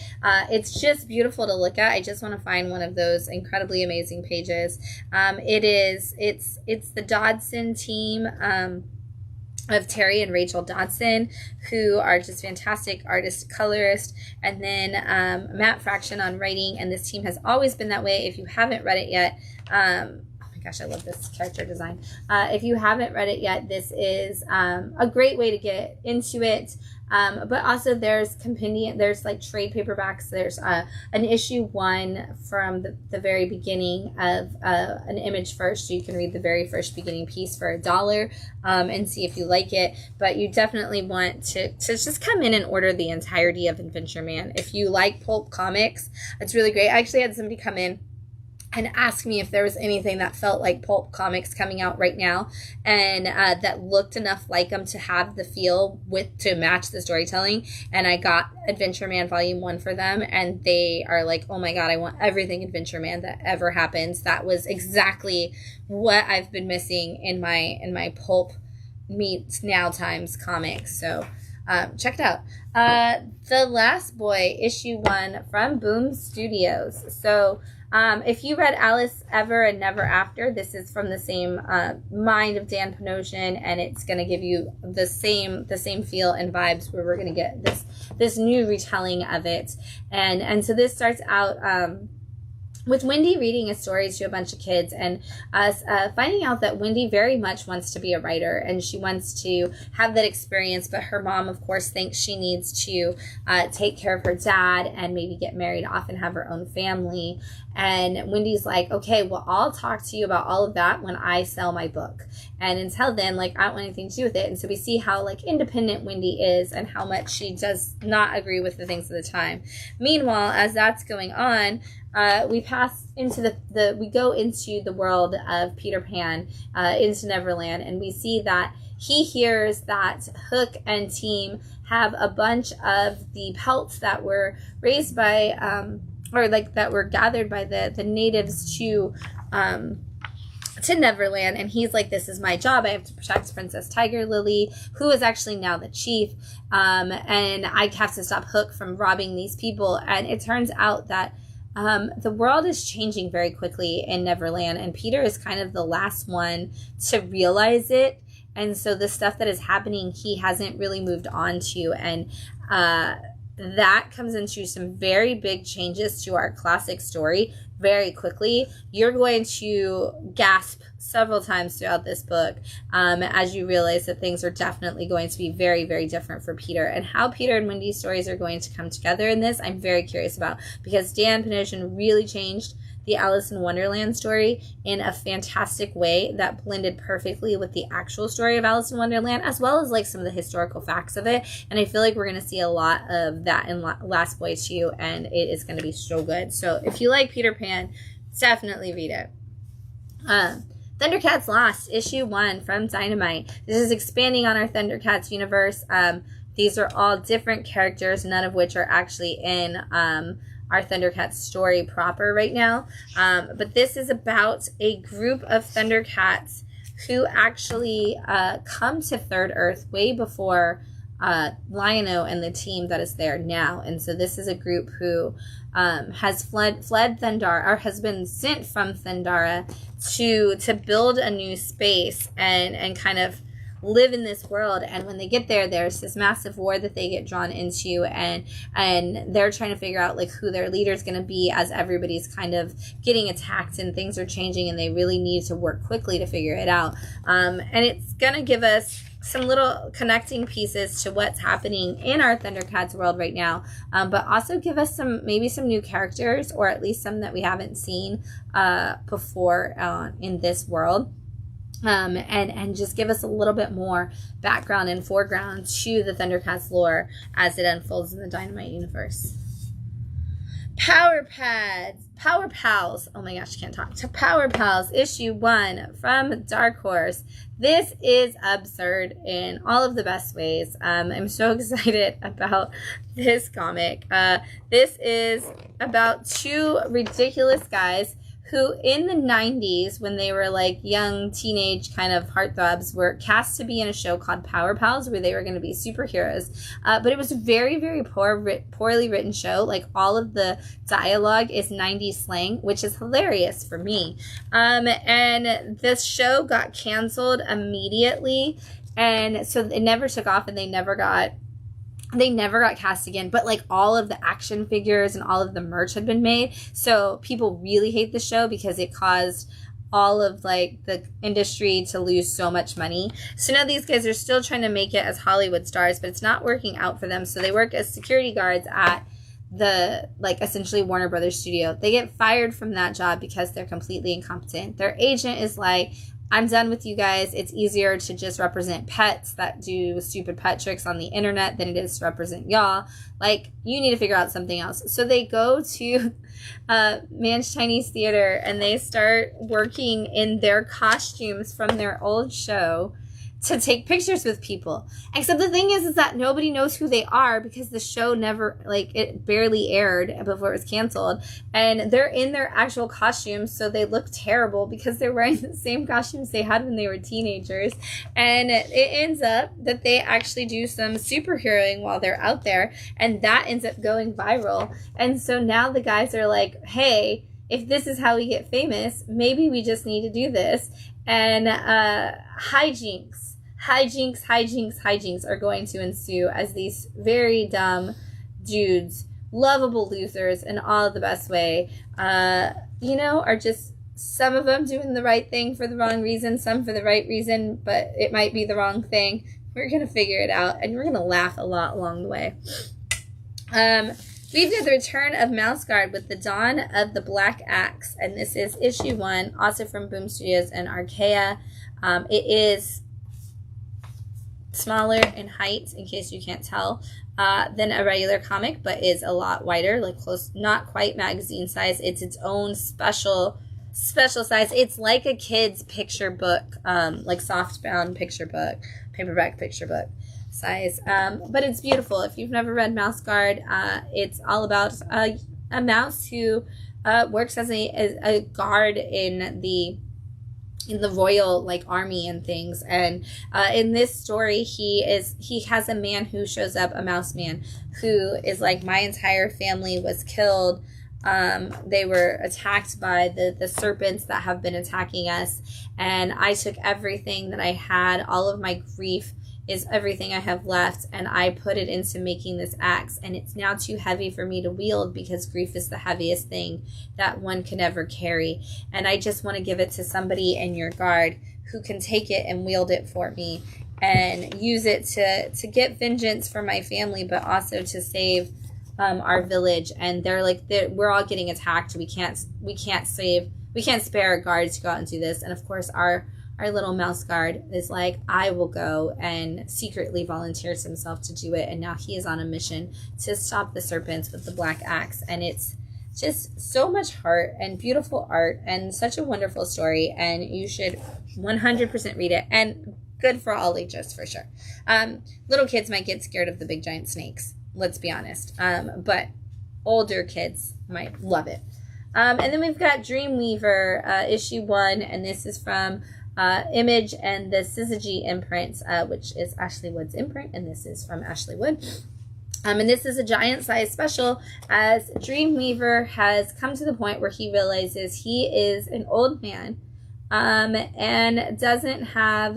it's just beautiful to look at. I just want to find one of those incredibly amazing pages. It's the Dodson team of Terry and Rachel Dodson, who are just fantastic artist, colorist, and then Matt Fraction on writing, and this team has always been that way. If you haven't read it yet, oh my gosh, I love this character design. If you haven't read it yet, this is a great way to get into it. But also there's like trade paperbacks. There's an issue 1 from the very beginning of an Image First, so you can read the very first beginning piece for $1 and see if you like it. But you definitely want to just come in and order the entirety of Adventure Man. If you like pulp comics, it's really great. I actually had somebody come in and ask me if there was anything that felt like pulp comics coming out right now and that looked enough like them to have the feel to match the storytelling. And I got Adventure Man Volume 1 for them, and they are like, oh my God, I want everything Adventure Man that ever happens. That was exactly what I've been missing in my pulp meets now times comics. So check it out. The Last Boy, issue 1 from Boom Studios. So If you read Alice Ever and Never After, this is from the same mind of Dan Panosian, and it's going to give you the same feel and vibes, where we're going to get this new retelling of it. And so this starts out with Wendy reading a story to a bunch of kids, and us finding out that Wendy very much wants to be a writer, and she wants to have that experience, but her mom, of course, thinks she needs to take care of her dad and maybe get married off and have her own family. And Wendy's like, okay, well, I'll talk to you about all of that when I sell my book. And until then, like, I don't want anything to do with it. And so we see how, like, independent Wendy is and how much she does not agree with the things of the time. Meanwhile, as that's going on, we pass into we go into the world of Peter Pan, into Neverland, and we see that he hears that Hook and team have a bunch of the pelts that were raised by, or like that were gathered by the natives to Neverland, and he's like, this is my job. I have to protect Princess Tiger Lily, who is actually now the chief, and I have to stop Hook from robbing these people. And it turns out that the world is changing very quickly in Neverland, and Peter is kind of the last one to realize it. And so the stuff that is happening, he hasn't really moved on to, and that comes into some very big changes to our classic story very quickly. You're going to gasp several times throughout this book as you realize that things are definitely going to be very, very different for Peter. And how Peter and Wendy's stories are going to come together in this, I'm very curious about, because Dan Panosian really changed the Alice in Wonderland story in a fantastic way that blended perfectly with the actual story of Alice in Wonderland, as well as like some of the historical facts of it. And I feel like we're going to see a lot of that in Last Boy 2, and it is going to be so good. So if you like Peter Pan, definitely read it. Thundercats Lost, issue 1 from Dynamite. This is expanding on our Thundercats universe. These are all different characters, none of which are actually in our Thundercats story proper right now. But this is about a group of Thundercats who actually come to Third Earth way before Lion-O and the team that is there now. And so this is a group who has fled Thundara, or has been sent from Thundara to build a new space and kind of live in this world. And when they get there, there's this massive war that they get drawn into, and they're trying to figure out like who their leader is going to be, as everybody's kind of getting attacked and things are changing, and they really need to work quickly to figure it out. And it's going to give us some little connecting pieces to what's happening in our Thundercats world right now, but also give us maybe some new characters, or at least some that we haven't seen before in this world. And just give us a little bit more background and foreground to the Thundercats lore as it unfolds in the Dynamite universe. Power Pals, oh my gosh, I can't talk. To Power Pals, issue 1 from Dark Horse. This is absurd in all of the best ways. I'm so excited about this comic. This is about 2 ridiculous guys who in the 90s, when they were like young teenage kind of heartthrobs, were cast to be in a show called Power Pals, where they were going to be superheroes. But it was a very, very poorly written show. Like, all of the dialogue is 90s slang, which is hilarious for me. And this show got canceled immediately, and so it never took off, and they never got cast again. But like, all of the action figures and all of the merch had been made, so people really hate the show because it caused all of like the industry to lose so much money. So now these guys are still trying to make it as Hollywood stars, but it's not working out for them. So they work as security guards at the, like, essentially Warner Brothers studio. They get fired from that job because they're completely incompetent. Their agent is like, I'm done with you guys. It's easier to just represent pets that do stupid pet tricks on the internet than it is to represent y'all. Like, you need to figure out something else. So they go to Man's Chinese Theater, and they start working in their costumes from their old show to take pictures with people. Except the thing is that nobody knows who they are, because the show never, like, it barely aired before it was canceled. And they're in their actual costumes, so they look terrible because they're wearing the same costumes they had when they were teenagers. And it ends up that they actually do some superheroing while they're out there, and that ends up going viral. And so now the guys are like, hey, if this is how we get famous, maybe we just need to do this. And hijinks are going to ensue as these very dumb dudes, lovable losers in all the best way, are just, some of them doing the right thing for the wrong reason, some for the right reason, but it might be the wrong thing. We're going to figure it out, and we're going to laugh a lot along the way. We've got the return of Mouse Guard with the Dawn of the Black Axe, and this is issue 1, also from Boom Studios and Archaea. It is smaller in height, in case you can't tell, than a regular comic, but is a lot wider, like close, not quite magazine size. It's its own special size. It's like a kid's picture book, like softbound picture book, paperback picture book size. But it's beautiful. If you've never read Mouse Guard, it's all about a mouse who works as a guard in the royal like army and things. And in this story, he has a man who shows up, a mouse man, who is like, my entire family was killed. They were attacked by the serpents that have been attacking us, and I took everything that I had, all of my grief is everything I have left, and I put it into making this axe, and it's now too heavy for me to wield because grief is the heaviest thing that one can ever carry, and I just want to give it to somebody in your guard who can take it and wield it for me and use it to get vengeance for my family, but also to save our village. And we're all getting attacked. We can't spare our guards to go out and do this. And of course our little mouse guard is like, I will go, and secretly volunteers himself to do it. And now he is on a mission to stop the serpents with the black axe. And it's just so much heart and beautiful art and such a wonderful story. And you should 100% read it. And good for all ages, for sure. Little kids might get scared of the big giant snakes, let's be honest. But older kids might love it. And then we've got Dreamweaver, issue 1, and this is from Image and the Syzygy imprint, which is Ashley Wood's imprint, and this is from Ashley Wood. And this is a giant size special, as Dreamweaver has come to the point where he realizes he is an old man, and doesn't have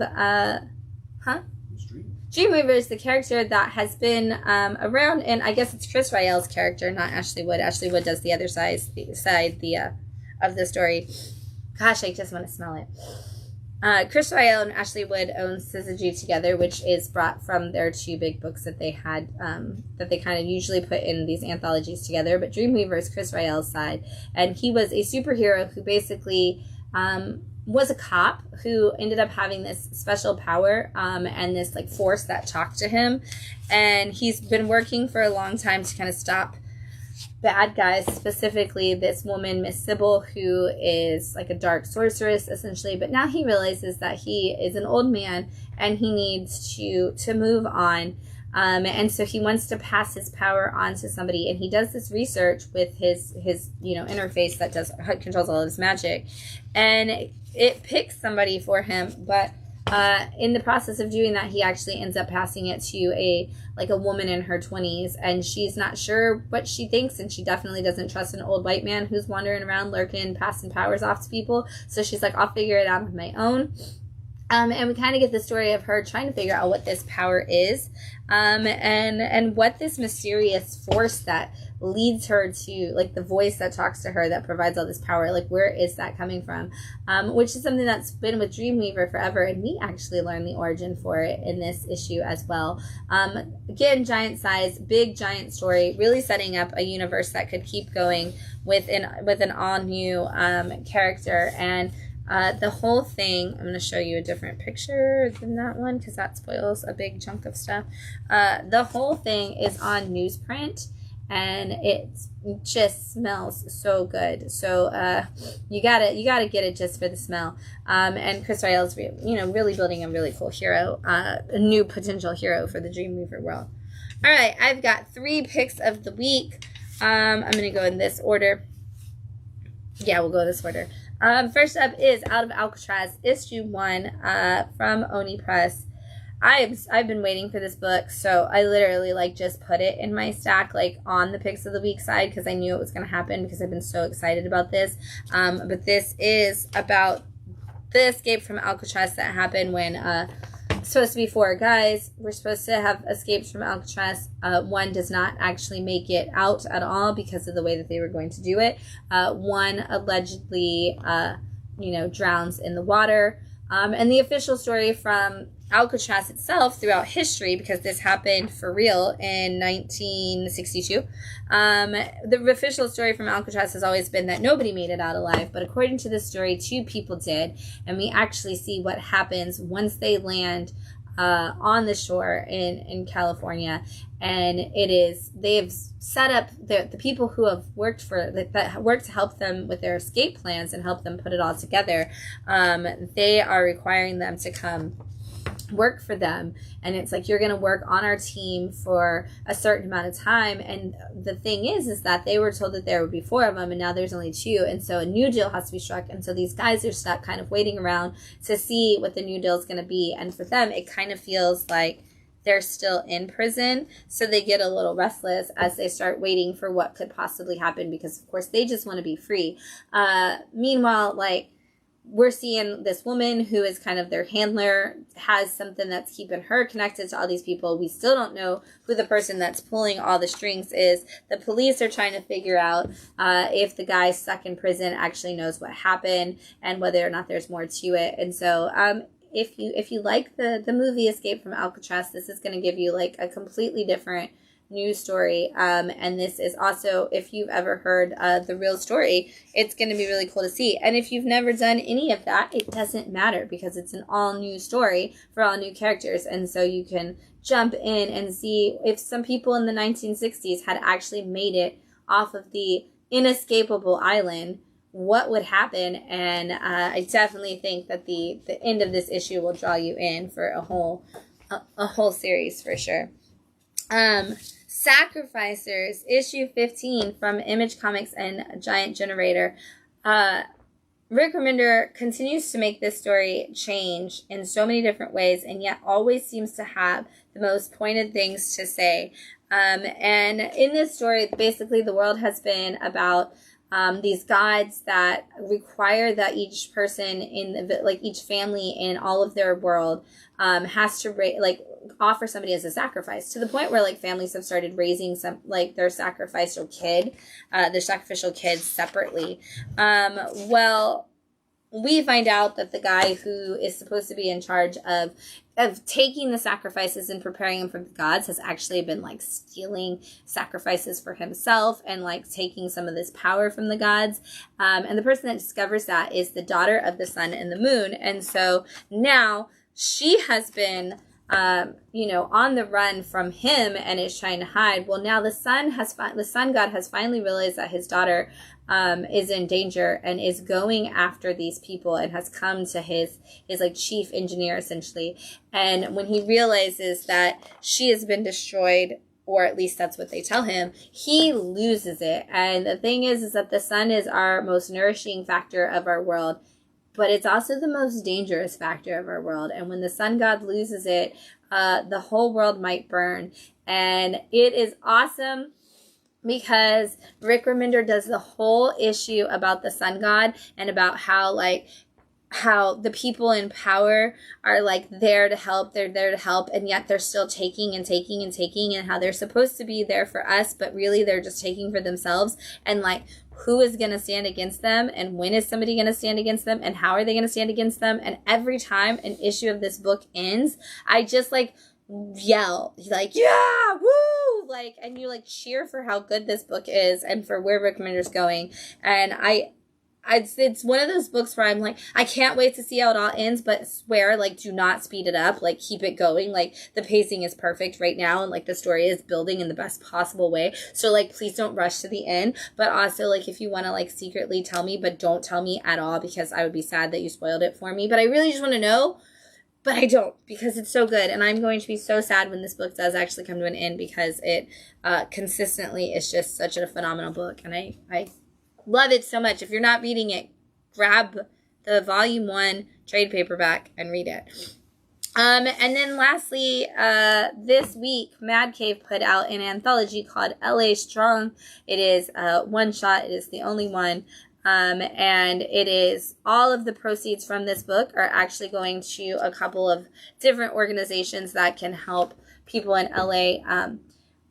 Dreamweaver is the character that has been around, and I guess it's Chris Rael's character, not Ashley Wood. Ashley Wood does the other side of the story. Gosh, I just want to smell it. Chris Rael and Ashley Wood own Syzygy together, which is brought from their 2 big books that they had, that they kind of usually put in these anthologies together. But Dreamweaver is Chris Rael's side, and he was a superhero who basically was a cop who ended up having this special power and this like force that talked to him, and he's been working for a long time to kind of stop bad guys, specifically this woman, Miss Sybil, who is like a dark sorceress essentially. But now he realizes that he is an old man and he needs to move on, and so he wants to pass his power on to somebody, and he does this research with his interface that controls all of his magic, and it picks somebody for him. But in the process of doing that, he actually ends up passing it to a woman in her 20s, and she's not sure what she thinks, and she definitely doesn't trust an old white man who's wandering around lurking, passing powers off to people. So she's like, I'll figure it out on my own. And we kind of get the story of her trying to figure out what this power is, and what this mysterious force that leads her to, like, the voice that talks to her that provides all this power, like, where is that coming from? Which is something that's been with Dreamweaver forever, and we actually learned the origin for it in this issue as well. Again, giant size, big giant story, really setting up a universe that could keep going with an all new character. And the whole thing, I'm going to show you a different picture than that one because that spoils a big chunk of stuff. The whole thing is on newsprint, and it just smells so good. So you gotta get it just for the smell. And Chris Rael's really building a really cool hero, a new potential hero for the Dreamweaver world. All right, I've got 3 picks of the week. I'm gonna go in this order. Yeah, we'll go in this order. First up is Out of Alcatraz, issue 1, from Oni Press. I've been waiting for this book, so I literally like just put it in my stack, like on the picks of the week side, because I knew it was going to happen because I've been so excited about this. But this is about the escape from Alcatraz that happened when supposed to be 4 guys. We're supposed to have escaped from Alcatraz. One does not actually make it out at all because of the way that they were going to do it. One allegedly, drowns in the water. And the official story from Alcatraz itself throughout history, because this happened for real in 1962, the official story from Alcatraz has always been that nobody made it out alive, but according to this story, 2 people did, and we actually see what happens once they land on the shore in California. And they've set up the people who have worked that worked to help them with their escape plans and help them put it all together. They are requiring them to come work for them, and it's like, you're going to work on our team for a certain amount of time. And the thing is that they were told that there would be 4 of them, and now there's only 2, and so a new deal has to be struck, and so these guys are stuck kind of waiting around to see what the new deal is going to be. And for them, it kind of feels like they're still in prison, so they get a little restless as they start waiting for what could possibly happen, because of course they just want to be free. Meanwhile, like, we're seeing this woman who is kind of their handler, has something that's keeping her connected to all these people. We still don't know who the person that's pulling all the strings is. The police are trying to figure out if the guy stuck in prison actually knows what happened and whether or not there's more to it. And so if you like the movie Escape from Alcatraz, this is going to give you like a completely different news story. And this is also, if you've ever heard the real story, it's going to be really cool to see. And if you've never done any of that, it doesn't matter, because it's an all new story for all new characters. And so you can jump in and see if some people in the 1960s had actually made it off of the inescapable island, what would happen. And I definitely think that the end of this issue will draw you in for a whole series for sure. Sacrificers, issue 15 from Image Comics and Giant Generator. Rick Remender continues to make this story change in so many different ways, and yet always seems to have the most pointed things to say. And in this story, basically the world has been about these gods that require that each person each family in all of their world has to offer somebody as a sacrifice, to the point where like families have started raising their sacrificial kids separately. We find out that the guy who is supposed to be in charge of taking the sacrifices and preparing them for the gods has actually been like stealing sacrifices for himself and like taking some of this power from the gods. And the person that discovers that is the daughter of the sun and the moon. And so now she has been on the run from him and is trying to hide. Well, now the sun god has finally realized that his daughter is in danger and is going after these people, and has come to his like chief engineer essentially. And when he realizes that she has been destroyed, or at least that's what they tell him, he loses it. And the thing is that the sun is our most nourishing factor of our world, but it's also the most dangerous factor of our world. And when the sun god loses it, the whole world might burn. And it is awesome because Rick Remender does the whole issue about the sun god and about how the people in power are there to help. They're there to help, and yet they're still taking and taking and taking, and how they're supposed to be there for us, but really they're just taking for themselves. And who is going to stand against them, and when is somebody going to stand against them, and how are they going to stand against them? And every time an issue of this book ends, I just yell yeah, woo, and you cheer for how good this book is and for where Rick Remender's going. And it's one of those books where I'm I can't wait to see how it all ends, but swear, do not speed it up. Keep it going. The pacing is perfect right now, and the story is building in the best possible way. So please don't rush to the end. But also if you want to secretly tell me, but don't tell me at all, because I would be sad that you spoiled it for me. But I really just want to know. But I don't, because it's so good. And I'm going to be so sad when this book does actually come to an end, because it consistently is just such a phenomenal book. And I love it so much. If you're not reading it, grab the volume 1 trade paperback and read it. And then lastly, this week, Mad Cave put out an anthology called LA Strong. It is one shot. It is the only one. And it is all of the proceeds from this book are actually going to a couple of different organizations that can help people in LA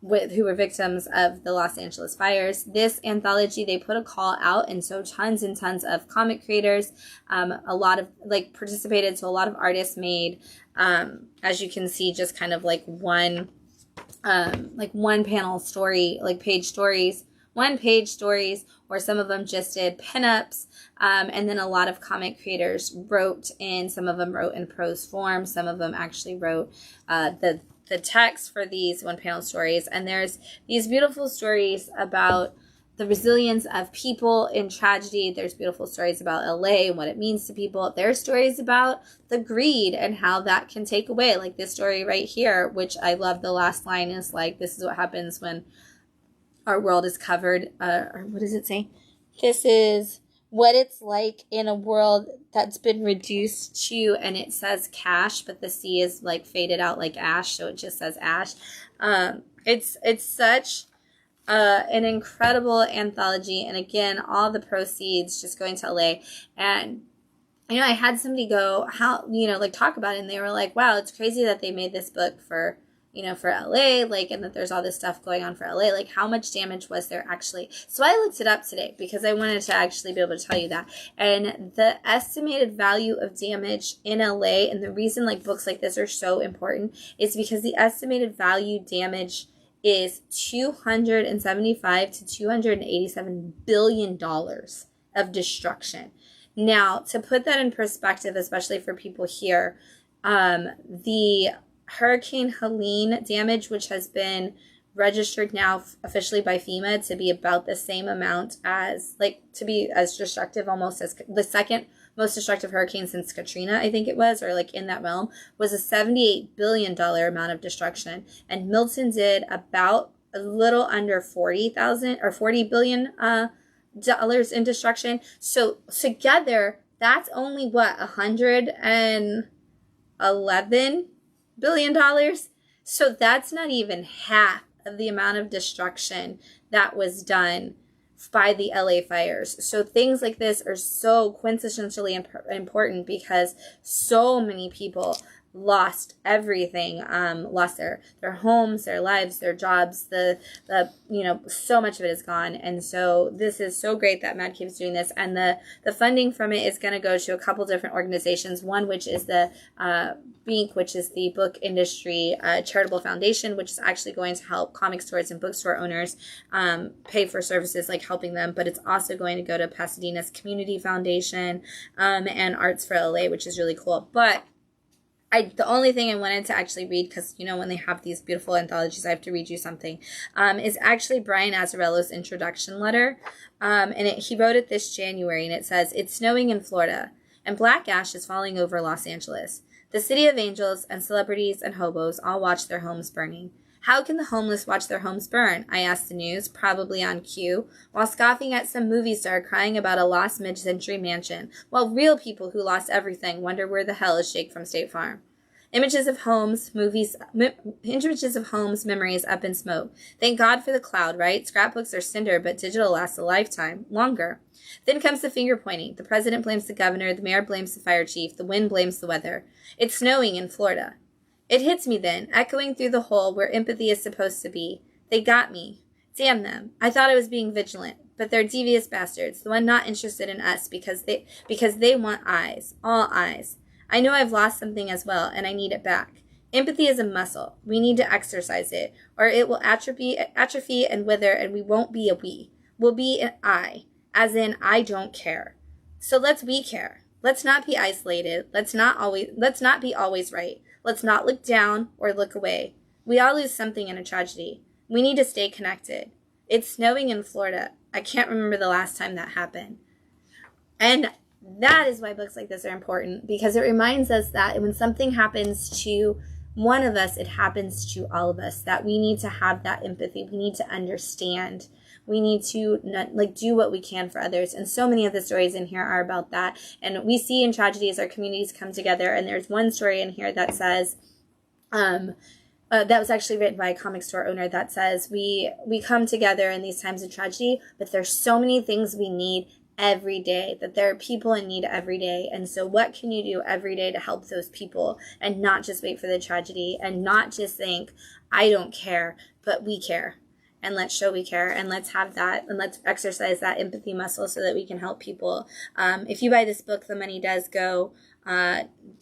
who were victims of the Los Angeles fires. This anthology, they put a call out, and so tons and tons of comic creators, a lot of participated. So a lot of artists made, as you can see, just kind of one panel story, page stories, one-page stories, or some of them just did pinups, and then a lot of comic creators wrote in. Some of them wrote in prose form. Some of them actually wrote the text for these one-panel stories. And there's these beautiful stories about the resilience of people in tragedy. There's beautiful stories about LA and what it means to people. There's stories about the greed and how that can take away. Like this story right here, which I love. The last line is this is what happens when our world is covered, or what does it say? This is what it's like in a world that's been reduced to, and it says cash, but the C is faded out like ash, so it just says ash. It's such an incredible anthology, and again, all the proceeds just going to LA. And I had somebody go, talk about it, and they were like, wow, it's crazy that they made this book for LA, and that there's all this stuff going on for LA, how much damage was there actually? So I looked it up today because I wanted to actually be able to tell you that. And the estimated value of damage in LA, and the reason books like this are so important, is because the estimated value damage is $275 to $287 billion of destruction. Now, to put that in perspective, especially for people here, the Hurricane Helene damage, which has been registered now officially by FEMA to be about the same amount as, to be as destructive almost as the second most destructive hurricane since Katrina, I think it was, or in that realm, was a $78 billion amount of destruction. And Milton did about a little under 40,000 or $40 billion dollars in destruction. So together, that's only $111 billion. So that's not even half of the amount of destruction that was done by the LA fires. So things like this are so quintessentially important because so many people lost everything, lost their homes, their lives, their jobs, so much of it is gone. And so this is so great that Mad Cave is doing this, and the funding from it is going to go to a couple different organizations, one which is the BINC, which is the Book Industry Charitable Foundation, which is actually going to help comic stores and bookstore owners pay for services like helping them, but it's also going to go to Pasadena's Community Foundation and Arts for LA, which is really cool. But the only thing I wanted to actually read, because, when they have these beautiful anthologies, I have to read you something, is actually Brian Azzarello's introduction letter. He wrote it this January, and it says, "It's snowing in Florida, and black ash is falling over Los Angeles. The city of angels and celebrities and hobos all watch their homes burning. How can the homeless watch their homes burn? I asked the news, probably on cue, while scoffing at some movie star crying about a lost mid-century mansion, while real people who lost everything wonder where the hell is Jake from State Farm. Images of homes, memories up in smoke. Thank God for the cloud, right? Scrapbooks are cinder, but digital lasts a lifetime. Longer. Then comes the finger pointing. The president blames the governor, the mayor blames the fire chief, the wind blames the weather. It's snowing in Florida. It hits me then, echoing through the hole where empathy is supposed to be. They got me. Damn them. I thought I was being vigilant, but they're devious bastards, the one not interested in us because they want eyes, all eyes. I know I've lost something as well, and I need it back. Empathy is a muscle. We need to exercise it, or it will atrophy and wither, and we won't be a we. We'll be an I, as in I don't care. So let's we care. Let's not be isolated. Let's not be always right. Let's not look down or look away. We all lose something in a tragedy. We need to stay connected. It's snowing in Florida. I can't remember the last time that happened." And that is why books like this are important, because it reminds us that when something happens to one of us, it happens to all of us, that we need to have that empathy. We need to understand We need to like do what we can for others. And so many of the stories in here are about that. And we see in tragedies, our communities come together. And there's one story in here that says, that was actually written by a comic store owner that says, we come together in these times of tragedy, but there's so many things we need every day, that there are people in need every day. And so what can you do every day to help those people, and not just wait for the tragedy, and not just think, I don't care, but we care. And let's show we care, and let's have that, and let's exercise that empathy muscle so that we can help people. If you buy this book, the money does go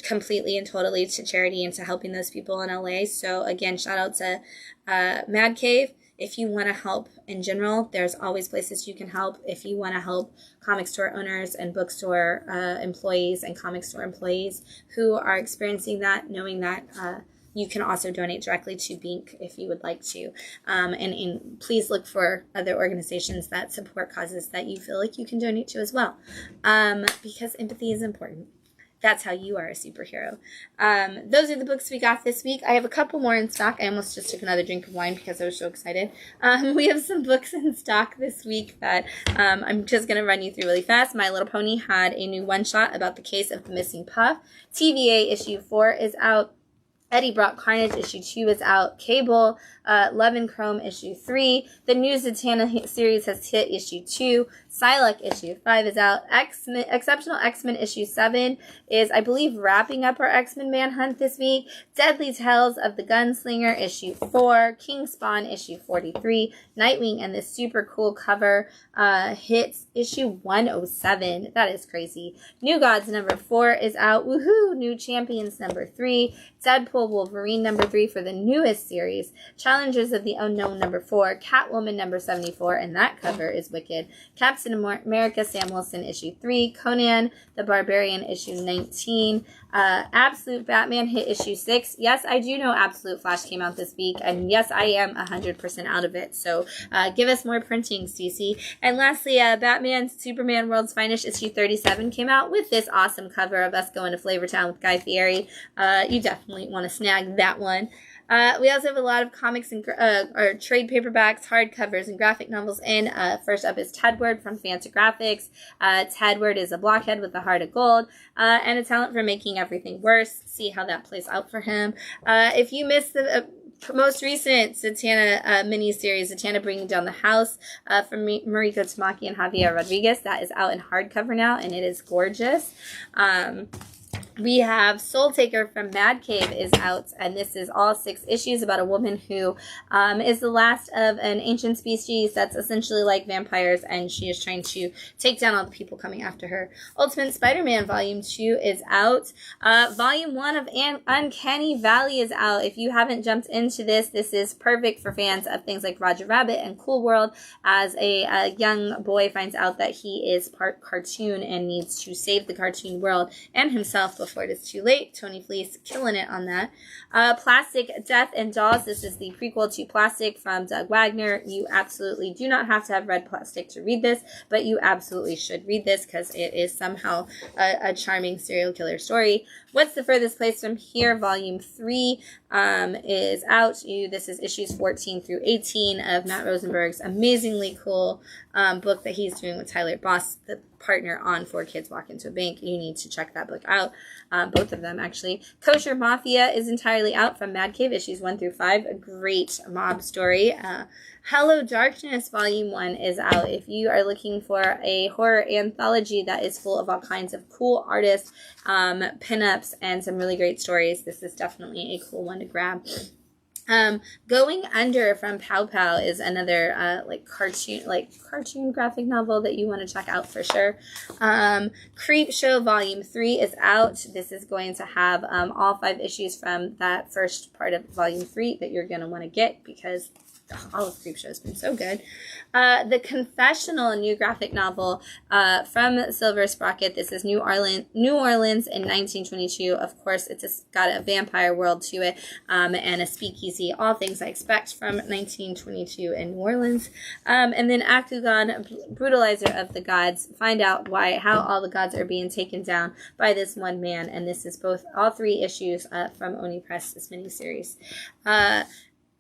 completely and totally to charity and to helping those people in LA. So again, shout out to Mad Cave. If you want to help in general, there's always places you can help. If you want to help comic store owners and bookstore employees and comic store employees who are experiencing that, knowing that you can also donate directly to Bink if you would like to. And please look for other organizations that support causes that you feel like you can donate to as well, because empathy is important. That's how you are a superhero. Those are the books we got this week. I have a couple more in stock. I almost just took another drink of wine because I was so excited. We have some books in stock this week that I'm just going to run you through really fast. My Little Pony had a new one-shot about the case of the missing puff. TVA issue 4 is out. Eddie Brock Carnage issue 2 is out. Cable, Love and Chrome issue 3. The new Zatanna series has hit issue 2. Psylocke issue 5 is out. Exceptional X-Men issue 7 is, I believe, wrapping up our X-Men Manhunt this week. Deadly Tales of the Gunslinger issue 4. King Spawn issue 43. Nightwing and this super cool cover hits issue 107. That is crazy. New Gods number 4 is out. Woohoo! New Champions number 3. Deadpool Wolverine number 3 for the newest series. Challengers of the Unknown number 4. Catwoman number 74, and that cover is wicked. Captain America Sam Wilson issue 3. Conan the Barbarian issue 19. Absolute Batman hit issue 6. Yes, I do know Absolute Flash came out this week, and yes, I am 100% out of it. So give us more printings, DC. And lastly, Batman Superman World's Finest issue 37 came out with this awesome cover of us going to Flavortown with Guy Fieri. You definitely want to snag that one. We also have a lot of comics and or trade paperbacks, hardcovers, and graphic novels in. First up is Tedward from Fantagraphics. Tedward is a blockhead with a heart of gold and a talent for making everything worse. See how that plays out for him. If you missed the most recent Zatanna miniseries, Zatanna Bringing Down the House from Mariko Tamaki and Javier Rodriguez, that is out in hardcover now, and it is gorgeous. We have Soul Taker from Mad Cave is out, and this is all 6 issues about a woman who is the last of an ancient species that's essentially like vampires, and she is trying to take down all the people coming after her. Ultimate Spider-Man Volume 2 is out. Volume 1 of Uncanny Valley is out. If you haven't jumped into this, this is perfect for fans of things like Roger Rabbit and Cool World, as a young boy finds out that he is part cartoon and needs to save the cartoon world and himself before it is too late. Tony Fleece killing it on that. Plastic, Death, and Dolls. This is the prequel to Plastic from Doug Wagner. You absolutely do not have to have read Plastic to read this, but you absolutely should read this because it is somehow a charming serial killer story. What's the Furthest Place from Here? Volume 3 is out. This is issues 14 through 18 of Matt Rosenberg's amazingly cool book that he's doing with Tyler Boss, the partner on 4 Kids Walk Into a Bank. You need to check that book out. Both of them, actually. Kosher Mafia is entirely out from Mad Cave, issues 1 through 5. A great mob story. Hello Darkness Volume 1 is out. If you are looking for a horror anthology that is full of all kinds of cool artists, pinups, and some really great stories, this is definitely a cool one to grab. Going Under from Pow Pow is another cartoon graphic novel that you want to check out for sure. Creep Show Volume 3 is out. This is going to have all 5 issues from that first part of Volume 3 that you're going to want to get, because all of Creep Show has been so good. The Confessional, a new graphic novel from Silver Sprocket. This is New Orleans in 1922. Of course, it's got a vampire world to it, and a speakeasy. All things I expect from 1922 in New Orleans. And then Akugan, Brutalizer of the Gods. Find out how all the gods are being taken down by this one man. And this is all 3 issues from Oni Press, this miniseries.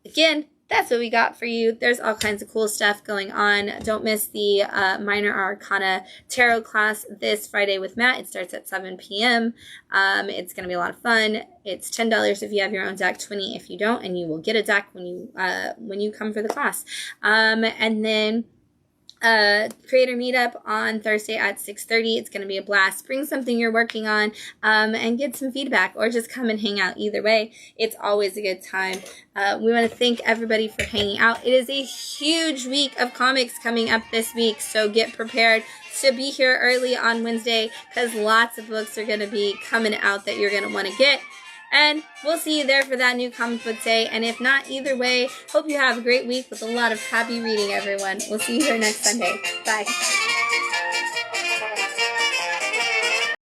Again, that's what we got for you. There's all kinds of cool stuff going on. Don't miss the Minor Arcana Tarot class this Friday with Matt. It starts at 7 p.m. It's going to be a lot of fun. It's $10 if you have your own deck, $20 if you don't, and you will get a deck when you come for the class. And then creator meetup on Thursday at 6:30. It's going to be a blast. Bring something you're working on and get some feedback, or just come and hang out. Either way, it's always a good time. We want to thank everybody for hanging out. It is a huge week of comics coming up this week, so get prepared to be here early on Wednesday, because lots of books are going to be coming out that you're going to want to get. And we'll see you there for that new comic book day. And if not, either way, hope you have a great week with a lot of happy reading, everyone. We'll see you here next Sunday. Bye.